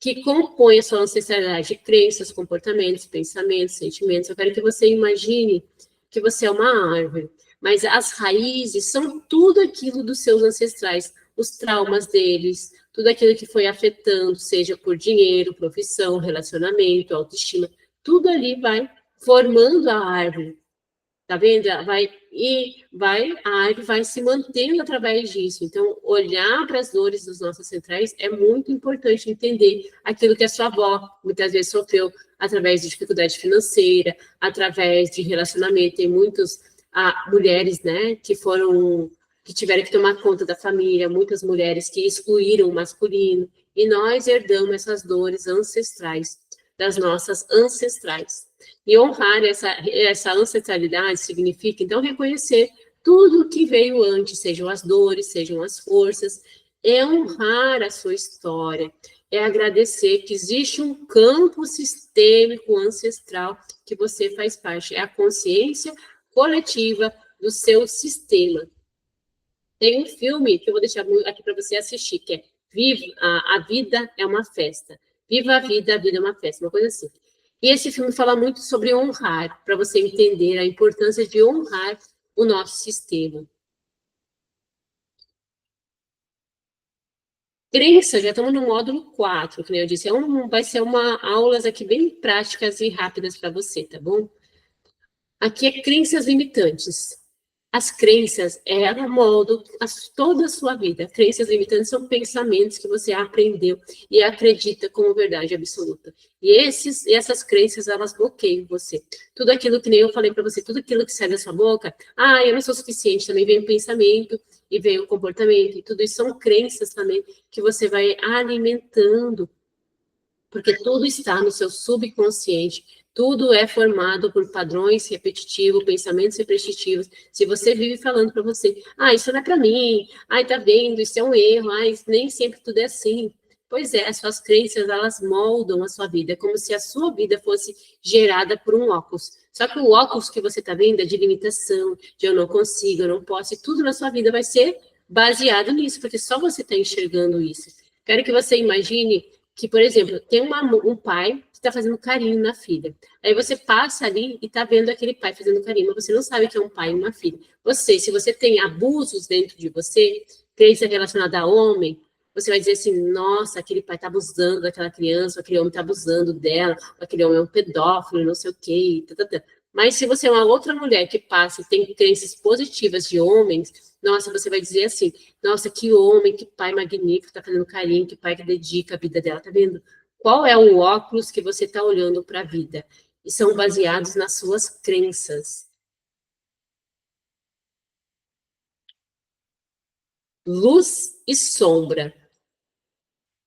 que compõe a sua ancestralidade, crenças, comportamentos, pensamentos, sentimentos. Eu quero que você imagine que você é uma árvore, mas as raízes são tudo aquilo dos seus ancestrais, os traumas deles, tudo aquilo que foi afetando, seja por dinheiro, profissão, relacionamento, autoestima, tudo ali vai formando a árvore, tá vendo? A árvore vai se mantendo através disso. Então, olhar para as dores dos nossos centrais é muito importante entender aquilo que a sua avó muitas vezes sofreu através de dificuldade financeira, através de relacionamento. Tem muitas mulheres, né, que tiveram que tomar conta da família, muitas mulheres que excluíram o masculino, e nós herdamos essas dores ancestrais das nossas ancestrais. E honrar essa ancestralidade significa, então, reconhecer tudo que veio antes, sejam as dores, sejam as forças, é honrar a sua história, é agradecer que existe um campo sistêmico ancestral que você faz parte, é a consciência coletiva do seu sistema. Tem um filme que eu vou deixar aqui para você assistir, que é Viva, a Vida é uma Festa. Viva a vida é uma festa, uma coisa assim. E esse filme fala muito sobre honrar, para você entender a importância de honrar o nosso sistema. Crença, já estamos no módulo 4, que nem eu disse, vai ser aulas aqui bem práticas e rápidas para você, tá bom? Aqui é crenças limitantes. As crenças, elas moldam toda a sua vida. Crenças limitantes são pensamentos que você aprendeu e acredita como verdade absoluta. E essas crenças, elas bloqueiam você. Tudo aquilo que nem eu falei para você, tudo aquilo que sai da sua boca, eu não sou suficiente, também vem o pensamento e vem o comportamento, e tudo isso são crenças também que você vai alimentando, porque tudo está no seu subconsciente, tudo é formado por padrões repetitivos, pensamentos repetitivos. Se você vive falando para você, isso não é para mim, tá vendo, isso é um erro, nem sempre tudo é assim. Pois é, as suas crenças, elas moldam a sua vida, como se a sua vida fosse gerada por um óculos. Só que o óculos que você está vendo é de limitação, de eu não consigo, eu não posso, e tudo na sua vida vai ser baseado nisso, porque só você está enxergando isso. Quero que você imagine que, por exemplo, tem um pai que está fazendo carinho na filha. Aí você passa ali e está vendo aquele pai fazendo carinho, mas você não sabe que é um pai e uma filha. Se você tem abusos dentro de você, crença relacionada a homem, você vai dizer assim, nossa, aquele pai está abusando daquela criança, aquele homem está abusando dela, aquele homem é um pedófilo, não sei o quê, Mas se você é uma outra mulher que passa e tem crenças positivas de homens, nossa, você vai dizer assim, nossa, que homem, que pai magnífico, tá fazendo carinho, que pai que dedica a vida dela, tá vendo? Qual é o óculos que você está olhando para a vida? E são baseados nas suas crenças. Luz e sombra.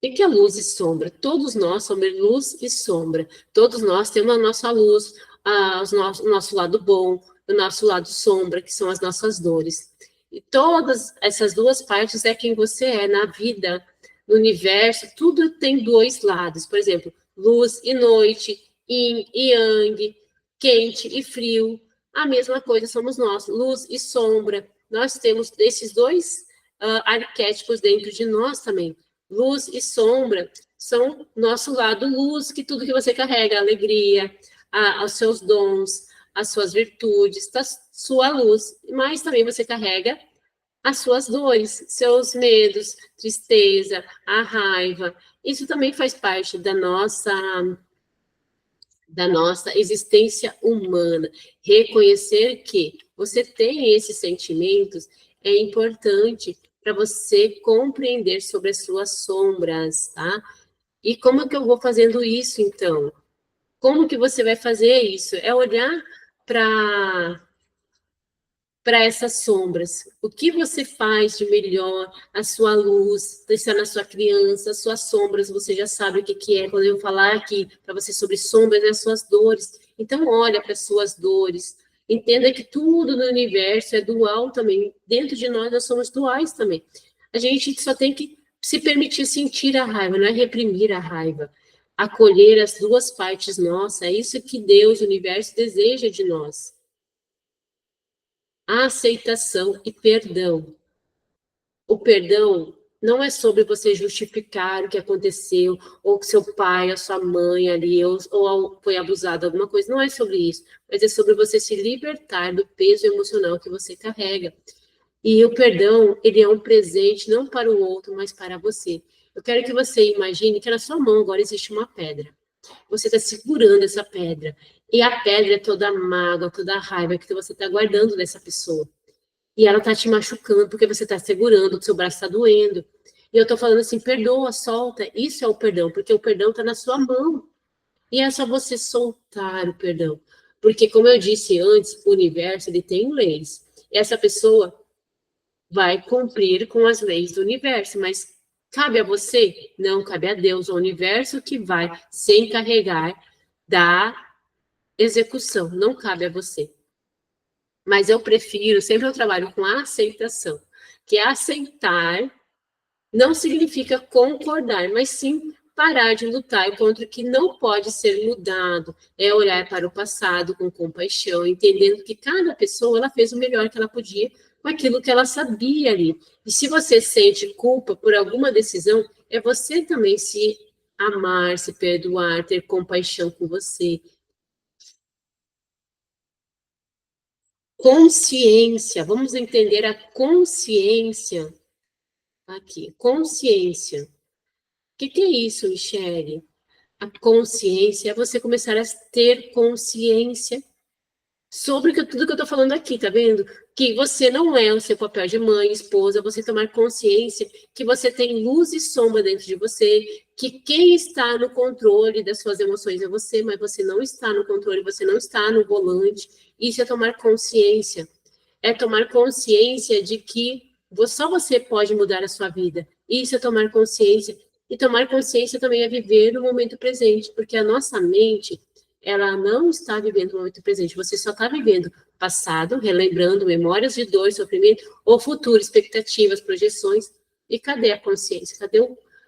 O que é luz e sombra? Todos nós somos luz e sombra. Todos nós temos a nossa luz, o nosso lado bom, o nosso lado sombra, que são as nossas dores. E todas essas duas partes é quem você é na vida, no universo, tudo tem dois lados. Por exemplo, luz e noite, yin e yang, quente e frio. A mesma coisa somos nós, luz e sombra. Nós temos esses dois arquétipos dentro de nós também. Luz e sombra são nosso lado luz, que tudo que você carrega, a alegria, os seus dons, as suas virtudes, a sua luz. Mas também você carrega as suas dores, seus medos, tristeza, a raiva. Isso também faz parte da nossa existência humana. Reconhecer que você tem esses sentimentos é importante para você compreender sobre as suas sombras, tá? E como que eu vou fazendo isso, então? Como que você vai fazer isso? É olhar para para essas sombras. O que você faz de melhor? A sua luz, está na sua criança, as suas sombras, você já sabe o que é. Quando eu falar aqui para você sobre sombras, é as suas dores. Então, olha para as suas dores. Entenda que tudo no universo é dual também. Dentro de nós somos duais também. A gente só tem que se permitir sentir a raiva, não é reprimir a raiva. Acolher as duas partes nossas, é isso que Deus, o universo, deseja de nós. A aceitação e perdão. O perdão não é sobre você justificar o que aconteceu, ou que seu pai, a sua mãe ali, ou foi abusado, alguma coisa. Não é sobre isso. Mas é sobre você se libertar do peso emocional que você carrega. E o perdão, ele é um presente não para o outro, mas para você. Eu quero que você imagine que na sua mão agora existe uma pedra. Você está segurando essa pedra. E a pedra é toda a mágoa, toda a raiva que você está guardando dessa pessoa. E ela está te machucando porque você está segurando, o seu braço está doendo. E eu estou falando assim, perdoa, solta. Isso é o perdão, porque o perdão está na sua mão. E é só você soltar o perdão. Porque, como eu disse antes, o universo ele tem leis. E essa pessoa vai cumprir com as leis do universo, mas cabe a você? Não, cabe a Deus, ao universo que vai se encarregar da execução, não cabe a você. Mas eu prefiro, sempre eu trabalho com a aceitação, que aceitar não significa concordar, mas sim parar de lutar contra o que não pode ser mudado, é olhar para o passado com compaixão, entendendo que cada pessoa ela fez o melhor que ela podia com aquilo que ela sabia ali. E se você sente culpa por alguma decisão, é você também se amar, se perdoar, ter compaixão com você. Consciência, vamos entender a consciência aqui. Consciência. O que é isso, Michele? A consciência é você começar a ter consciência sobre tudo que eu estou falando aqui, tá vendo? Que você não é o seu papel de mãe, esposa, você tomar consciência que você tem luz e sombra dentro de você, que quem está no controle das suas emoções é você, mas você não está no controle, você não está no volante. Isso é tomar consciência. É tomar consciência de que só você pode mudar a sua vida. Isso é tomar consciência. E tomar consciência também é viver no momento presente, porque a nossa mente ela não está vivendo o momento presente, você só está vivendo passado, relembrando memórias de dor, sofrimento, ou futuro, expectativas, projeções. E cadê a consciência?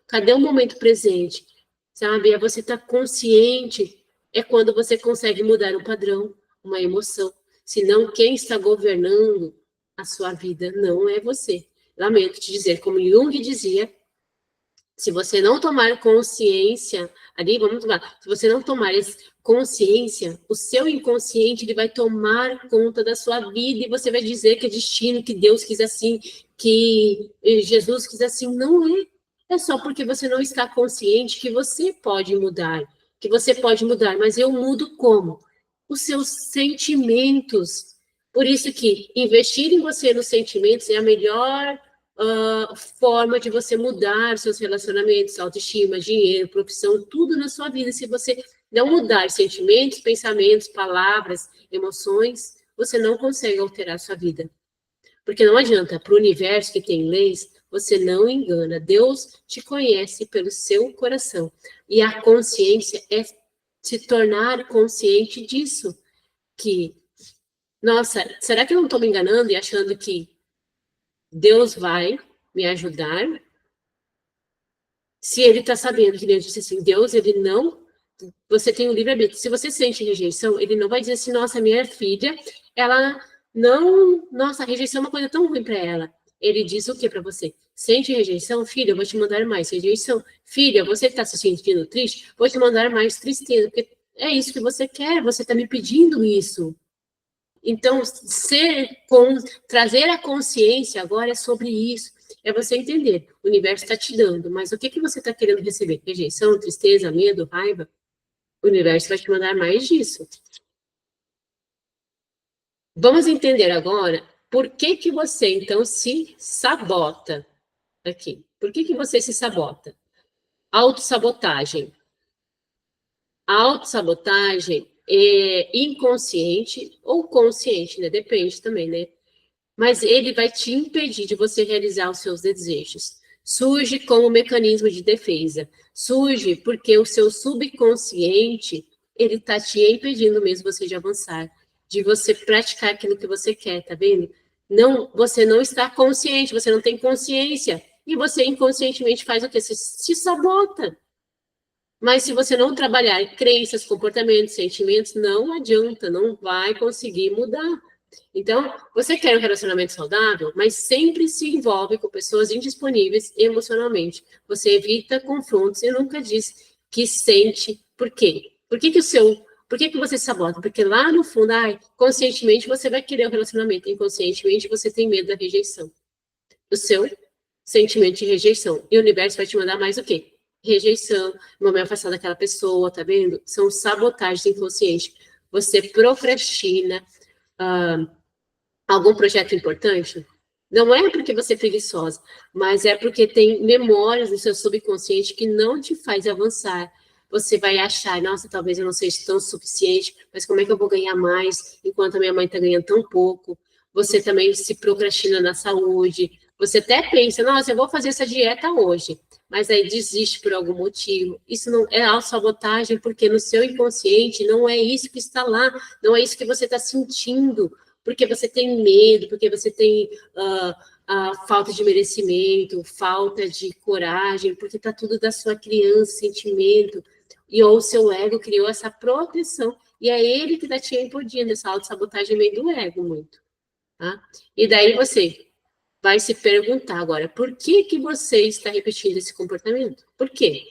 Cadê o momento presente? Sabe? É você estar consciente, é quando você consegue mudar um padrão, uma emoção. Senão, quem está governando a sua vida não é você. Lamento te dizer, como Jung dizia, se você não tomar consciência, ali, vamos lá, se você não tomar consciência, o seu inconsciente ele vai tomar conta da sua vida e você vai dizer que é destino, que Deus quis assim, que Jesus quis assim. Não é. É só porque você não está consciente que você pode mudar, mas eu mudo como? Os seus sentimentos. Por isso que investir em você nos sentimentos é a melhor forma de você mudar seus relacionamentos, autoestima, dinheiro, profissão, tudo na sua vida. Se você não mudar sentimentos, pensamentos, palavras, emoções, você não consegue alterar a sua vida. Porque não adianta, para o universo que tem leis, você não engana. Deus te conhece pelo seu coração. E a consciência é se tornar consciente disso. Que, nossa, será que eu não estou me enganando e achando que Deus vai me ajudar? Se ele está sabendo, que Deus disse assim, Deus, ele não... Você tem o livre-arbítrio. Se você sente rejeição, ele não vai dizer assim, nossa, minha filha, ela não... Nossa, a rejeição é uma coisa tão ruim para ela. Ele diz o que para você? Sente rejeição? Filha, eu vou te mandar mais rejeição. Filha, você que está se sentindo triste, vou te mandar mais tristeza, porque é isso que você quer, você está me pedindo isso. Então, trazer a consciência agora é sobre isso. É você entender, o universo está te dando, mas o que você está querendo receber? Rejeição, tristeza, medo, raiva? O universo vai te mandar mais disso. Vamos entender agora por que você, então, se sabota aqui. Por que você se sabota? Autossabotagem. A autossabotagem é inconsciente ou consciente, né? Depende também, né? mas ele vai te impedir de você realizar os seus desejos. Surge como mecanismo de defesa. Surge porque o seu subconsciente, ele está te impedindo mesmo você de avançar, de você praticar aquilo que você quer, tá vendo? Não, você não está consciente, você não tem consciência, e você inconscientemente faz o quê? Você se sabota. Mas se você não trabalhar crenças, comportamentos, sentimentos, não adianta, não vai conseguir mudar. Então, você quer um relacionamento saudável, mas sempre se envolve com pessoas indisponíveis emocionalmente. Você evita confrontos e nunca diz que sente por quê. Por que você se sabota? Porque lá no fundo, conscientemente você vai querer o relacionamento, inconscientemente você tem medo da rejeição. Do seu sentimento de rejeição. E o universo vai te mandar mais o quê? Rejeição, momento afastado daquela pessoa, tá vendo? São sabotagens inconscientes. Você procrastina, algum projeto importante, não é porque você é preguiçosa, mas é porque tem memórias no seu subconsciente que não te faz avançar. Você vai achar, nossa, talvez eu não seja tão suficiente, mas como é que eu vou ganhar mais enquanto a minha mãe está ganhando tão pouco? Você também se procrastina na saúde. Você até pensa, nossa, eu vou fazer essa dieta hoje, mas aí desiste por algum motivo. Isso não é autossabotagem, porque no seu inconsciente não é isso que está lá, não é isso que você está sentindo, porque você tem medo, porque você tem falta de merecimento, falta de coragem, porque está tudo da sua criança, sentimento, e ou o seu ego criou essa proteção, e é ele que está te impedindo, essa autossabotagem meio do ego muito, tá? E daí você vai se perguntar agora, por que você está repetindo esse comportamento? Por quê?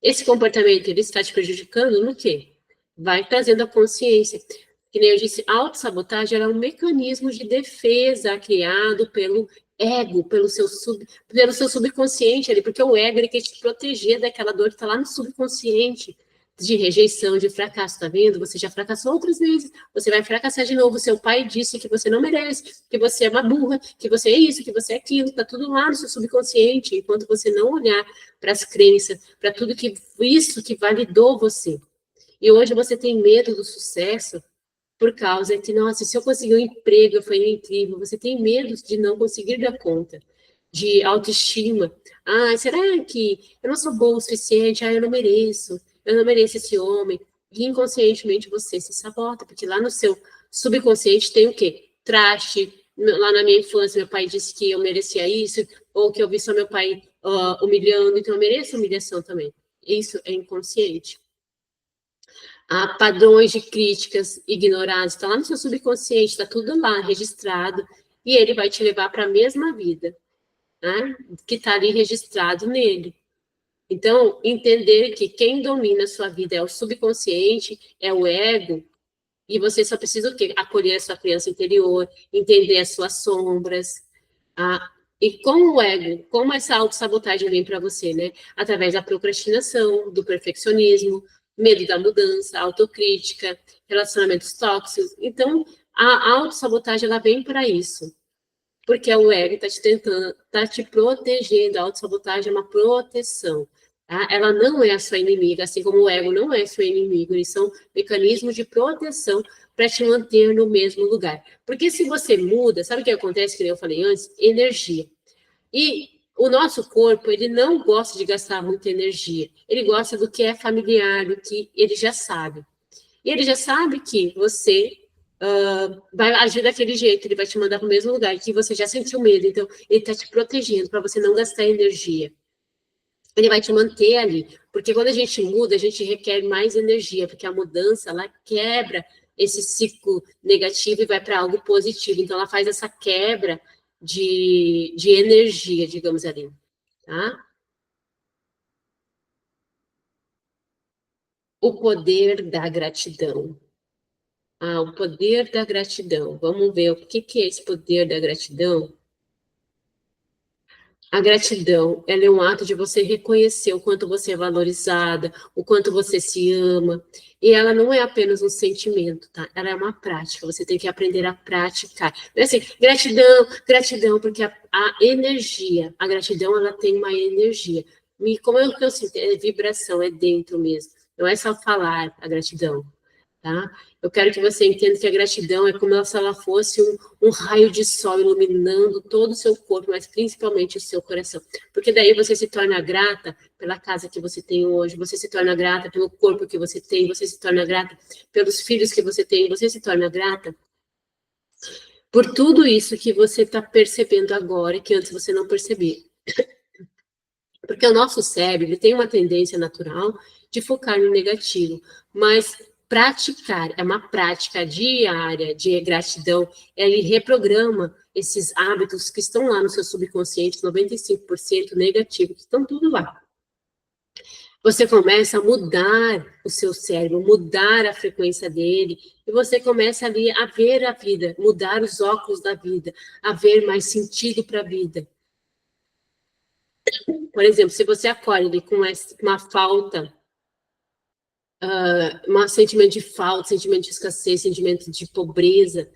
Esse comportamento, ele está te prejudicando no quê? Vai trazendo a consciência. Que nem eu disse, a autossabotagem é um mecanismo de defesa criado pelo ego, pelo seu subconsciente ali, porque o ego ele quer te proteger daquela dor que está lá no subconsciente, de rejeição, de fracasso, tá vendo? Você já fracassou outras vezes, você vai fracassar de novo. Seu pai disse que você não merece, que você é uma burra, que você é isso, que você é aquilo, tá tudo lá no seu subconsciente, enquanto você não olhar para as crenças, para tudo que isso que validou você. E hoje você tem medo do sucesso, por causa que, nossa, se eu conseguir um emprego, foi incrível. Você tem medo de não conseguir dar conta, de autoestima. Será que eu não sou boa o suficiente? Eu não mereço esse homem. E inconscientemente você se sabota, porque lá no seu subconsciente tem o quê? Traste. Lá na minha infância, meu pai disse que eu merecia isso, ou que eu vi só meu pai humilhando, então eu mereço humilhação também. Isso é inconsciente. Há padrões de críticas ignorados, está lá no seu subconsciente, está tudo lá registrado, e ele vai te levar para a mesma vida, né, que está ali registrado nele. Então, entender que quem domina a sua vida é o subconsciente, é o ego, e você só precisa o quê? Acolher a sua criança interior, entender as suas sombras, e como o ego, como essa autossabotagem vem para você, né? Através da procrastinação, do perfeccionismo, medo da mudança, autocrítica, relacionamentos tóxicos. Então, a autossabotagem, ela vem para isso. Porque o ego está te tentando, está te protegendo. A autossabotagem é uma proteção. Tá? Ela não é a sua inimiga, assim como o ego não é seu inimigo. Eles são mecanismos de proteção para te manter no mesmo lugar. Porque se você muda, sabe o que acontece, que eu falei antes? Energia. E o nosso corpo, ele não gosta de gastar muita energia. Ele gosta do que é familiar, do que ele já sabe. E ele já sabe que você vai agir daquele jeito, ele vai te mandar para o mesmo lugar, que você já sentiu medo. Então, ele está te protegendo para você não gastar energia. Ele vai te manter ali. Porque quando a gente muda, a gente requer mais energia, porque a mudança, ela quebra esse ciclo negativo e vai para algo positivo. Então, ela faz essa quebra de energia, digamos ali, tá? O poder da gratidão. O poder da gratidão. Vamos ver o que é esse poder da gratidão. A gratidão, ela é um ato de você reconhecer o quanto você é valorizada, o quanto você se ama. E ela não é apenas um sentimento, tá? Ela é uma prática. Você tem que aprender a praticar. Não é assim, gratidão, gratidão, porque a energia, a gratidão, ela tem uma energia. E como é o que eu sinto? É vibração, é dentro mesmo. Não é só falar a gratidão. tá? Eu quero que você entenda que a gratidão é como se ela fosse um raio de sol iluminando todo o seu corpo, mas principalmente o seu coração. Porque daí você se torna grata pela casa que você tem hoje, você se torna grata pelo corpo que você tem, você se torna grata pelos filhos que você tem, você se torna grata por tudo isso que você está percebendo agora, que antes você não percebia. Porque o nosso cérebro ele tem uma tendência natural de focar no negativo, mas praticar, é uma prática diária de gratidão, ele reprograma esses hábitos que estão lá no seu subconsciente, 95% negativo, que estão tudo lá. Você começa a mudar o seu cérebro, mudar a frequência dele, e você começa ali a ver a vida, mudar os óculos da vida, a ver mais sentido para a vida. Por exemplo, se você acorda ali com uma falta, um sentimento de falta, sentimento de escassez, sentimento de pobreza,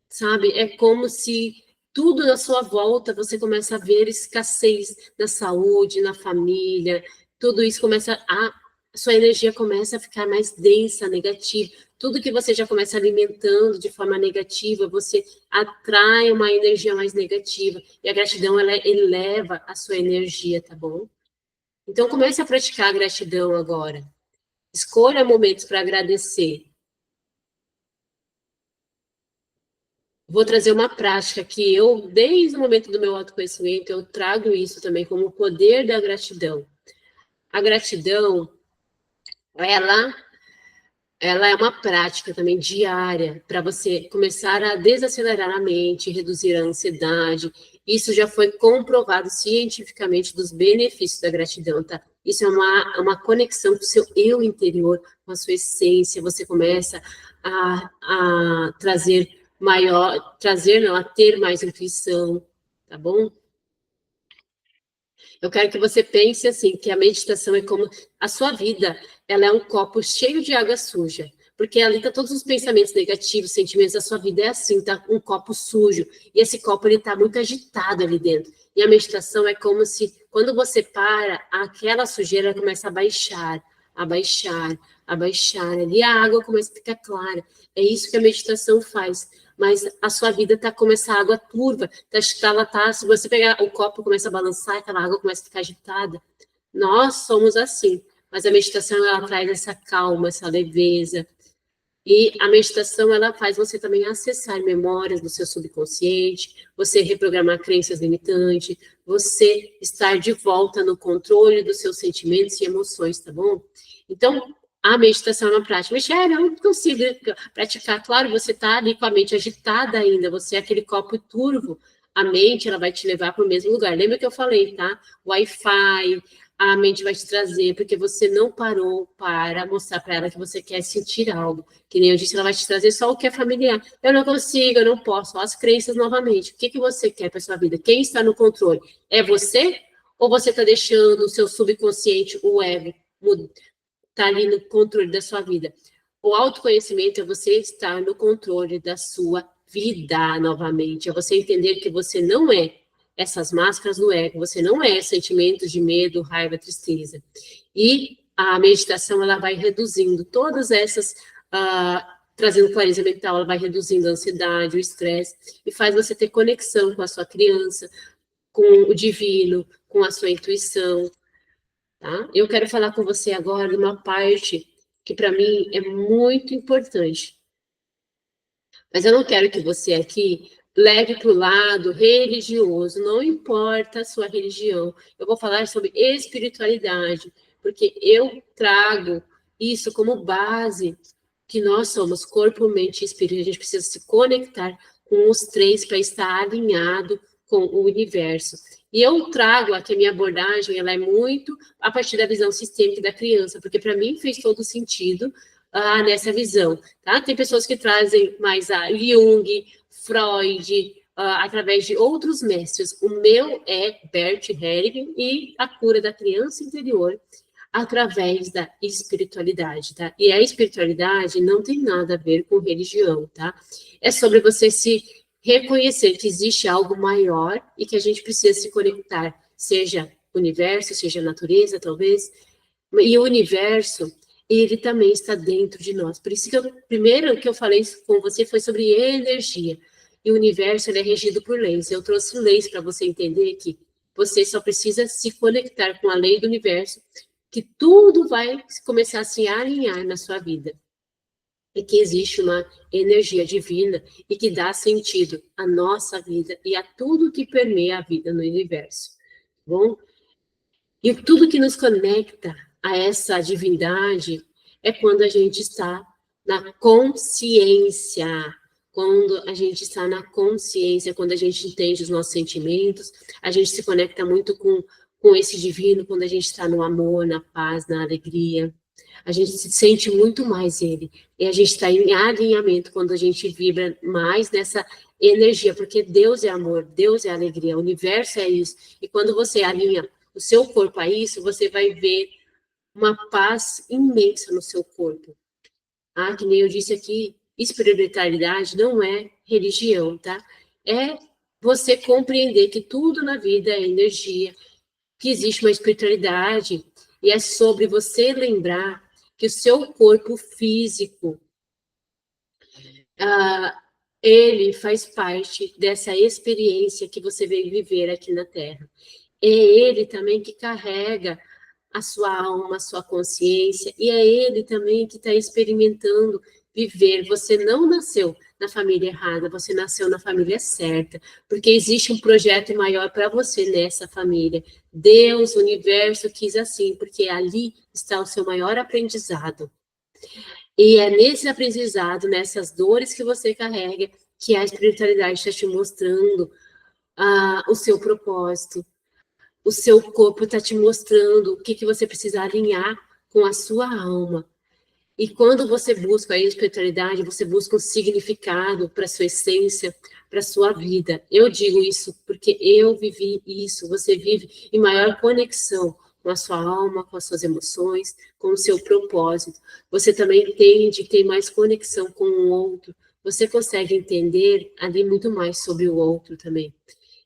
sabe? É como se tudo na sua volta você começa a ver escassez na saúde, na família, tudo isso começa a sua energia começa a ficar mais densa, negativa. Tudo que você já começa alimentando de forma negativa, você atrai uma energia mais negativa. E a gratidão, ela eleva a sua energia, tá bom? Então, comece a praticar a gratidão agora. Escolha momentos para agradecer. Vou trazer uma prática que eu, desde o momento do meu autoconhecimento, eu trago isso também como o poder da gratidão. A gratidão, ela é uma prática também diária para você começar a desacelerar a mente, reduzir a ansiedade. Isso já foi comprovado cientificamente dos benefícios da gratidão, tá? Isso é uma conexão com o seu eu interior, com a sua essência. Você começa a ter mais intuição, tá bom? Eu quero que você pense assim, que a meditação é como a sua vida, ela é um copo cheio de água suja, porque ali tá todos os pensamentos negativos, sentimentos da sua vida, é assim, tá um copo sujo, e esse copo, ele tá muito agitado ali dentro, e a meditação é como se, quando você para, aquela sujeira começa a baixar, a baixar, a baixar, ali a água começa a ficar clara, é isso que a meditação faz, mas a sua vida está como essa água turva, se você pegar o copo começa a balançar, aquela água começa a ficar agitada. Nós somos assim, mas a meditação ela traz essa calma, essa leveza. E a meditação ela faz você também acessar memórias do seu subconsciente, você reprogramar crenças limitantes, você estar de volta no controle dos seus sentimentos e emoções, tá bom? Então, a meditação é uma prática. Michelle, eu não consigo praticar. Claro, você está ali com a mente agitada ainda, você é aquele copo turvo. A mente, ela vai te levar para o mesmo lugar. Lembra que eu falei, tá? Wi-Fi, a mente vai te trazer, porque você não parou para mostrar para ela que você quer sentir algo. Que nem eu disse, ela vai te trazer só o que é familiar. Eu não consigo, eu não posso. As crenças novamente. O que, que você quer para sua vida? Quem está no controle? É você? Ou você está deixando o seu subconsciente, o ego, tá ali no controle da sua vida? O autoconhecimento é você estar no controle da sua vida novamente. É você entender que você não é essas máscaras do ego, você não é sentimentos de medo, raiva, tristeza. E a meditação, ela vai reduzindo todas essas, trazendo clareza mental, ela vai reduzindo a ansiedade, o estresse, e faz você ter conexão com a sua criança, com o divino, com a sua intuição, tá? Eu quero falar com você agora de uma parte que para mim é muito importante. Mas eu não quero que você aqui leve para o lado religioso, não importa a sua religião. Eu vou falar sobre espiritualidade, porque eu trago isso como base, que nós somos corpo, mente e espírito. A gente precisa se conectar com os três para estar alinhado com o universo. E eu trago aqui a minha abordagem, ela é muito a partir da visão sistêmica da criança, porque para mim fez todo sentido nessa visão, tá? Tem pessoas que trazem mais a Jung, Freud, através de outros mestres. O meu é Bert Hellinger e a cura da criança interior através da espiritualidade, tá? E a espiritualidade não tem nada a ver com religião, tá? É sobre você se reconhecer que existe algo maior e que a gente precisa se conectar, seja o universo, seja a natureza, talvez. E o universo, ele também está dentro de nós. Por isso que primeiro que eu falei com você foi sobre energia. E o universo ele é regido por leis. Eu trouxe leis para você entender que você só precisa se conectar com a lei do universo, que tudo vai começar a se alinhar na sua vida. E que existe uma energia divina e que dá sentido à nossa vida e a tudo que permeia a vida no universo. Bom? E tudo que nos conecta a essa divindade é quando a gente está na consciência. Quando a gente está na consciência, quando a gente entende os nossos sentimentos, a gente se conecta muito com esse divino, quando a gente está no amor, na paz, na alegria. A gente se sente muito mais ele. E a gente está em alinhamento quando a gente vibra mais nessa energia, porque Deus é amor, Deus é alegria, o universo é isso. E quando você alinha o seu corpo a isso, você vai ver uma paz imensa no seu corpo. Ah, que nem eu disse aqui, espiritualidade não é religião, tá? É você compreender que tudo na vida é energia, que existe uma espiritualidade, e é sobre você lembrar que o seu corpo físico, ele faz parte dessa experiência que você veio viver aqui na Terra. É ele também que carrega a sua alma, a sua consciência, e é ele também que está experimentando viver. Você não nasceu na família errada, você nasceu na família certa, porque existe um projeto maior para você nessa família. Deus, o universo quis assim, porque ali está o seu maior aprendizado. E é nesse aprendizado, nessas dores que você carrega, que a espiritualidade está te mostrando o seu propósito. O seu corpo está te mostrando o que você precisa alinhar com a sua alma. E quando você busca a espiritualidade, você busca um significado para a sua essência, para a sua vida. Eu digo isso porque eu vivi isso. Você vive em maior conexão com a sua alma, com as suas emoções, com o seu propósito. Você também entende, tem mais conexão com o outro. Você consegue entender ali muito mais sobre o outro também.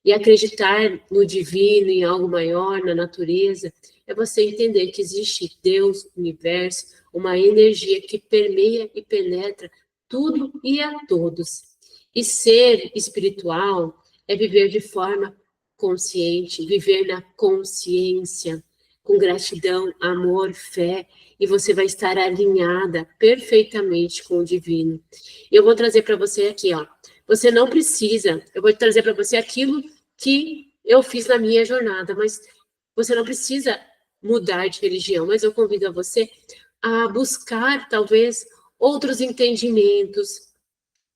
E acreditar no divino, em algo maior, na natureza, é você entender que existe Deus, universo, uma energia que permeia e penetra tudo e a todos. E ser espiritual é viver de forma consciente, viver na consciência, com gratidão, amor, fé, e você vai estar alinhada perfeitamente com o divino. Eu vou trazer para você aqui, ó. Você não precisa, eu vou trazer para você aquilo que eu fiz na minha jornada, mas você não precisa mudar de religião, mas eu convido a você a buscar, talvez, outros entendimentos,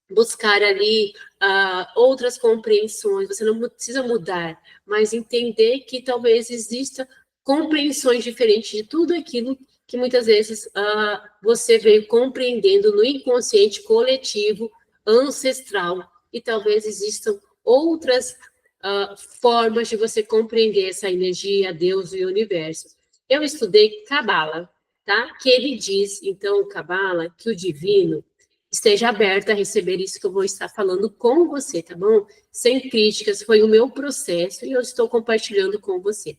buscar ali outras compreensões. Você não precisa mudar, mas entender que talvez exista compreensões diferentes de tudo aquilo que muitas vezes você veio compreendendo no inconsciente coletivo, ancestral, e talvez existam outras formas de você compreender essa energia, Deus e o universo. Eu estudei Cabala, tá? Que ele diz, então, Cabala, que o divino esteja aberto a receber isso que eu vou estar falando com você, tá bom? Sem críticas, foi o meu processo e eu estou compartilhando com você.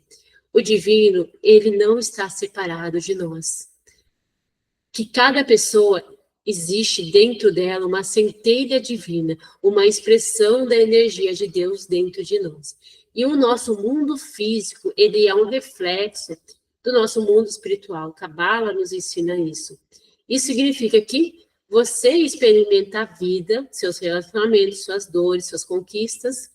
O divino, ele não está separado de nós. Que cada pessoa existe dentro dela uma centelha divina, uma expressão da energia de Deus dentro de nós. E o nosso mundo físico, ele é um reflexo do nosso mundo espiritual. Cabala nos ensina isso. Isso significa que você experimenta a vida, seus relacionamentos, suas dores, suas conquistas,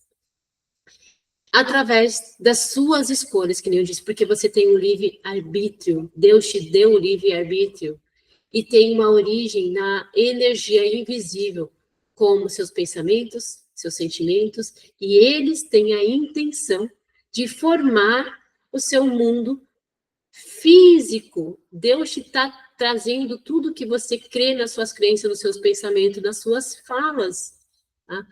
através das suas escolhas, que nem eu disse, porque você tem um livre-arbítrio. Deus te deu o livre-arbítrio. E tem uma origem na energia invisível, como seus pensamentos, seus sentimentos, e eles têm a intenção de formar o seu mundo físico. Deus te está trazendo tudo que você crê nas suas crenças, nos seus pensamentos, nas suas falas. Tá?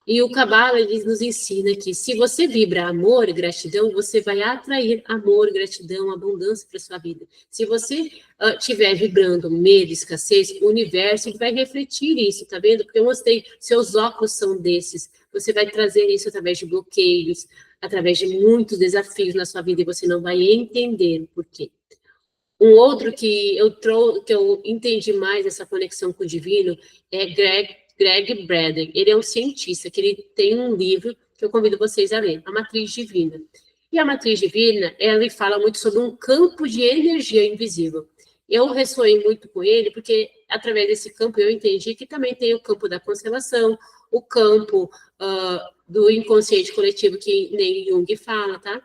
E o Cabala, ele nos ensina que se você vibra amor e gratidão, você vai atrair amor, gratidão, abundância para sua vida. Se você estiver vibrando medo, escassez, o universo vai refletir isso, tá vendo? Porque eu mostrei, seus óculos são desses. Você vai trazer isso através de bloqueios, através de muitos desafios na sua vida e você não vai entender o porquê. Um outro que eu entendi mais essa conexão com o divino é Greg Braden. Ele é um cientista, que ele tem um livro que eu convido vocês a ler, A Matriz Divina. E a Matriz Divina, ela fala muito sobre um campo de energia invisível. Eu ressoei muito com ele, porque através desse campo eu entendi que também tem o campo da constelação, o campo do inconsciente coletivo, que nem Jung fala, tá?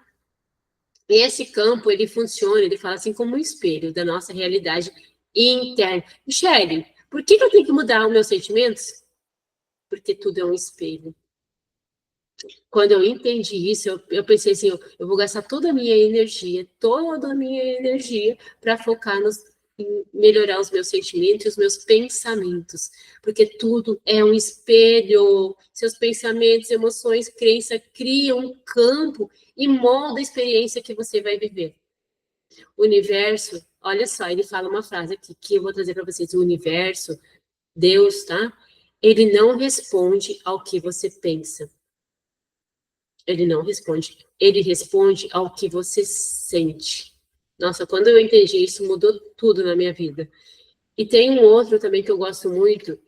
Esse campo, ele funciona, ele fala assim, como um espelho da nossa realidade interna. Michele, por que eu tenho que mudar os meus sentimentos? Porque tudo é um espelho. Quando eu entendi isso, eu pensei assim, eu vou gastar toda a minha energia para focar em melhorar os meus sentimentos e os meus pensamentos, porque tudo é um espelho. Seus pensamentos, emoções, crença criam um campo e molda a experiência que você vai viver. O universo, olha só, ele fala uma frase aqui que eu vou trazer para vocês. O universo, Deus, tá? Ele não responde ao que você pensa. Ele não responde. Ele responde ao que você sente. Nossa, quando eu entendi isso, mudou tudo na minha vida. E tem um outro também que eu gosto muito,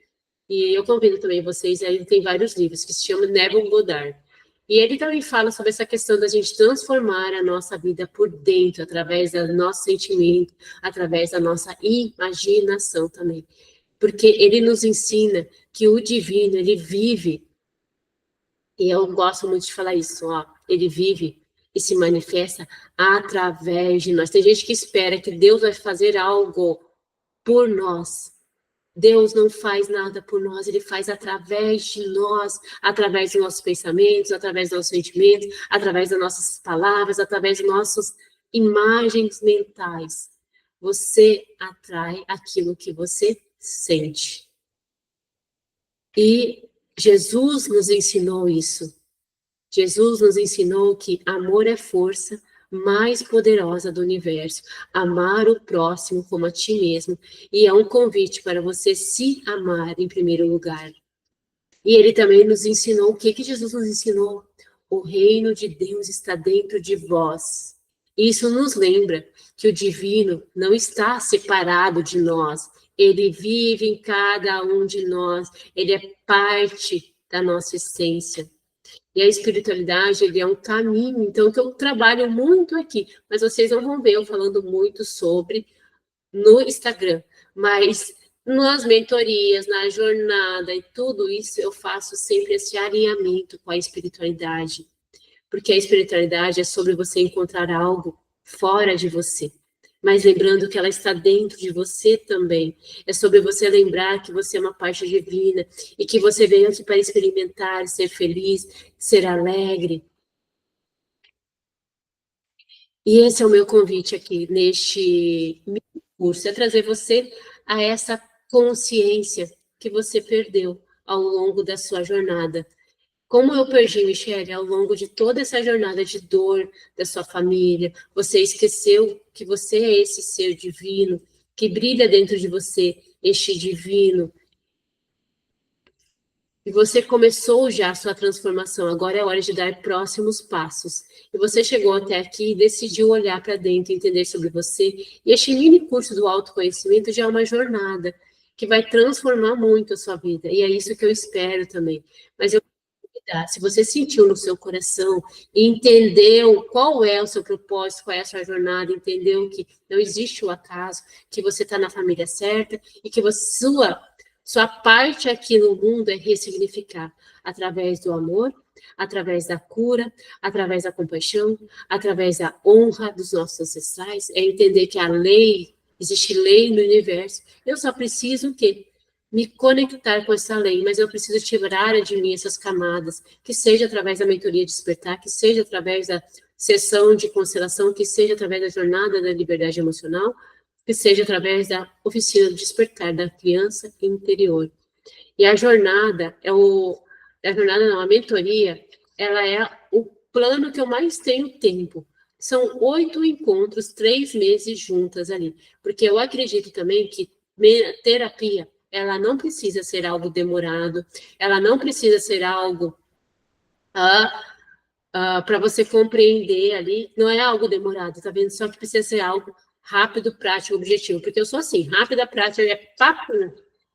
e eu convido também vocês, ele tem vários livros, que se chama Neville Goddard. E ele também fala sobre essa questão da gente transformar a nossa vida por dentro, através do nosso sentimento, através da nossa imaginação também. Porque ele nos ensina que o divino, ele vive, e eu gosto muito de falar isso, ó, ele vive e se manifesta através de nós. Tem gente que espera que Deus vai fazer algo por nós. Deus não faz nada por nós, ele faz através de nós, através dos nossos pensamentos, através dos nossos sentimentos, através das nossas palavras, através das nossas imagens mentais. Você atrai aquilo que você sente. E Jesus nos ensinou isso. Jesus nos ensinou que amor é força mais poderosa do universo. Amar o próximo como a ti mesmo. E é um convite para você se amar em primeiro lugar. E ele também nos ensinou, o que Jesus nos ensinou? O reino de Deus está dentro de vós. Isso nos lembra que o divino não está separado de nós. Ele vive em cada um de nós. Ele é parte da nossa essência. E a espiritualidade, ele é um caminho, então, que eu trabalho muito aqui, mas vocês não vão ver eu falando muito sobre no Instagram, mas nas mentorias, na jornada e tudo isso, eu faço sempre esse alinhamento com a espiritualidade, porque a espiritualidade é sobre você encontrar algo fora de você, mas lembrando que ela está dentro de você também. É sobre você lembrar que você é uma parte divina e que você veio aqui para experimentar, ser feliz, ser alegre. E esse é o meu convite aqui neste curso, é trazer você a essa consciência que você perdeu ao longo da sua jornada. Como eu perdi, Michele, ao longo de toda essa jornada de dor da sua família, você esqueceu que você é esse ser divino, que brilha dentro de você, este divino. E você começou já a sua transformação, agora é hora de dar próximos passos. E você chegou até aqui e decidiu olhar para dentro, entender sobre você. E este mini curso do autoconhecimento já é uma jornada que vai transformar muito a sua vida. E é isso que eu espero também. Mas eu se você sentiu no seu coração e entendeu qual é o seu propósito, qual é a sua jornada, entendeu que não existe o acaso, que você está na família certa e que sua parte aqui no mundo é ressignificar através do amor, através da cura, através da compaixão, através da honra dos nossos ancestrais, é entender que a lei, existe lei no universo. Eu só preciso o quê? Me conectar com essa lei, mas eu preciso tirar de mim essas camadas, que seja através da mentoria Despertar, que seja através da sessão de constelação, que seja através da jornada da liberdade emocional, que seja através da oficina do Despertar da criança interior. E a jornada a mentoria, ela é o plano que eu mais tenho tempo. São 8 encontros, 3 meses juntas ali, porque eu acredito também que terapia ela não precisa ser algo demorado, ela não precisa ser algo para você compreender ali, não é algo demorado, tá vendo? Só que precisa ser algo rápido, prático, objetivo. Porque eu sou assim, rápida, prática, é papo.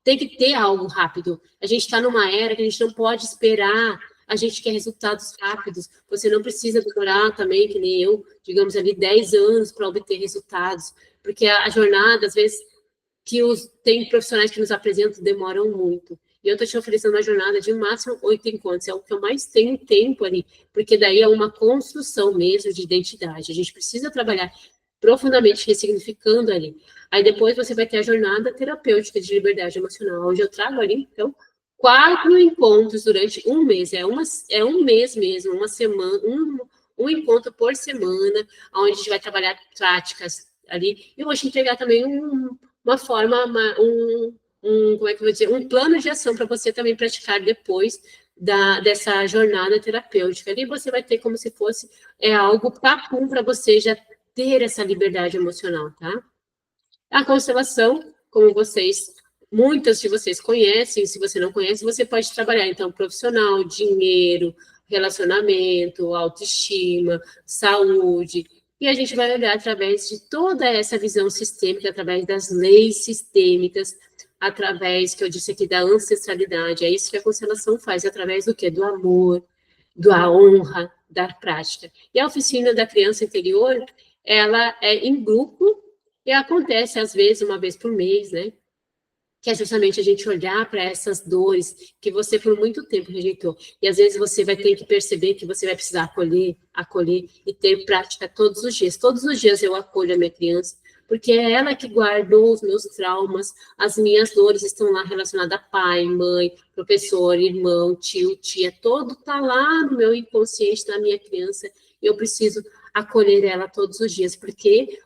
Tem que ter algo rápido. A gente está numa era que a gente não pode esperar, a gente quer resultados rápidos. Você não precisa demorar também, que nem eu, digamos ali, 10 anos para obter resultados. Porque a jornada, às vezes, tem profissionais que nos apresentam, demoram muito. E eu estou te oferecendo uma jornada de máximo 8 encontros, é o que eu mais tenho tempo ali, porque daí é uma construção mesmo de identidade. A gente precisa trabalhar profundamente ressignificando ali. Aí depois você vai ter a jornada terapêutica de liberdade emocional, onde eu trago ali, então, 4 encontros durante um mês. É um mês mesmo, uma semana, um encontro por semana, onde a gente vai trabalhar práticas ali. E eu vou te entregar também uma forma, como é que eu vou dizer, um plano de ação para você também praticar depois dessa jornada terapêutica. Ali você vai ter como se fosse algo papum para você já ter essa liberdade emocional, tá? A constelação, como muitas de vocês conhecem, se você não conhece, você pode trabalhar, então, profissional, dinheiro, relacionamento, autoestima, saúde, e a gente vai olhar através de toda essa visão sistêmica, através das leis sistêmicas, através, que eu disse aqui, da ancestralidade. É isso que a constelação faz, através do quê? Do amor, da honra, da prática. E a oficina da criança interior, ela é em grupo e acontece, às vezes, uma vez por mês, né? Que é justamente a gente olhar para essas dores que você por muito tempo rejeitou. E às vezes você vai ter que perceber que você vai precisar acolher e ter prática todos os dias. Todos os dias eu acolho a minha criança, porque é ela que guardou os meus traumas, as minhas dores estão lá relacionadas a pai, mãe, professor, irmão, tio, tia, todo está lá no meu inconsciente, na minha criança, e eu preciso acolher ela todos os dias, porque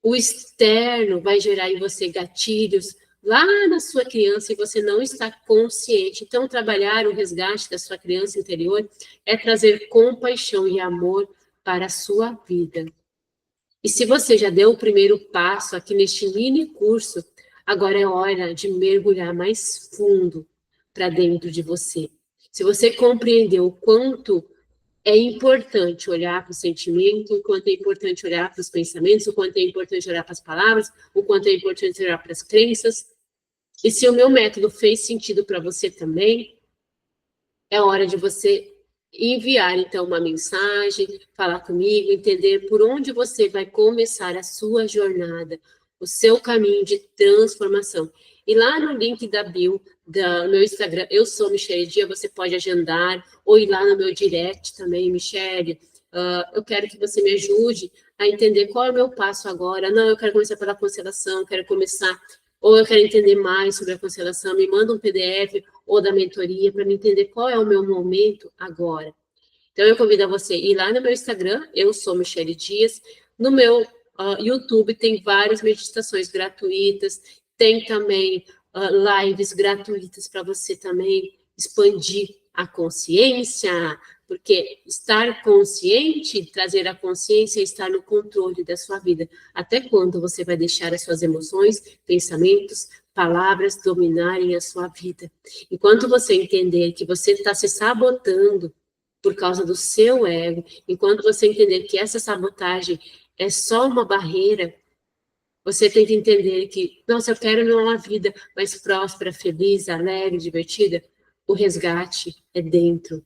o externo vai gerar em você gatilhos lá na sua criança e você não está consciente. Então, trabalhar o resgate da sua criança interior é trazer compaixão e amor para a sua vida. E se você já deu o primeiro passo aqui neste mini curso, agora é hora de mergulhar mais fundo para dentro de você. Se você compreendeu o quanto é importante olhar para o sentimento, o quanto é importante olhar para os pensamentos, o quanto é importante olhar para as palavras, o quanto é importante olhar para as crenças. E se o meu método fez sentido para você também, é hora de você enviar, então, uma mensagem, falar comigo, entender por onde você vai começar a sua jornada, o seu caminho de transformação. E lá no link da bio, do meu Instagram, eu sou Michele Dia, você pode agendar, ou ir lá no meu direct também, Michele, eu quero que você me ajude a entender qual é o meu passo agora. Não, eu quero começar pela constelação, quero começar, ou eu quero entender mais sobre a constelação, me manda um PDF ou da mentoria para me entender qual é o meu momento agora. Então, eu convido a você a ir lá no meu Instagram, eu sou Michele Dias, no meu YouTube tem várias meditações gratuitas, tem também lives gratuitas para você também expandir a consciência, porque estar consciente, trazer a consciência, é estar no controle da sua vida. Até quando você vai deixar as suas emoções, pensamentos, palavras dominarem a sua vida? Enquanto você entender que você está se sabotando por causa do seu ego, enquanto você entender que essa sabotagem é só uma barreira, você tem que entender que, nossa, eu quero uma vida mais próspera, feliz, alegre, divertida. O resgate é dentro.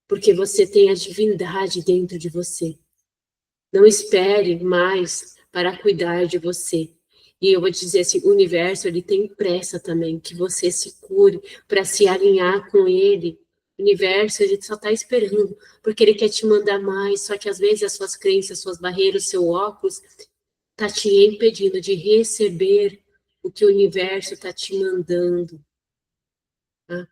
Porque você tem a divindade dentro de você. Não espere mais para cuidar de você. E eu vou te dizer assim, o universo, ele tem pressa também, que você se cure para se alinhar com ele. O universo, ele só está esperando, porque ele quer te mandar mais, só que às vezes as suas crenças, suas barreiras, seu óculos, está te impedindo de receber o que o universo está te mandando. Tá?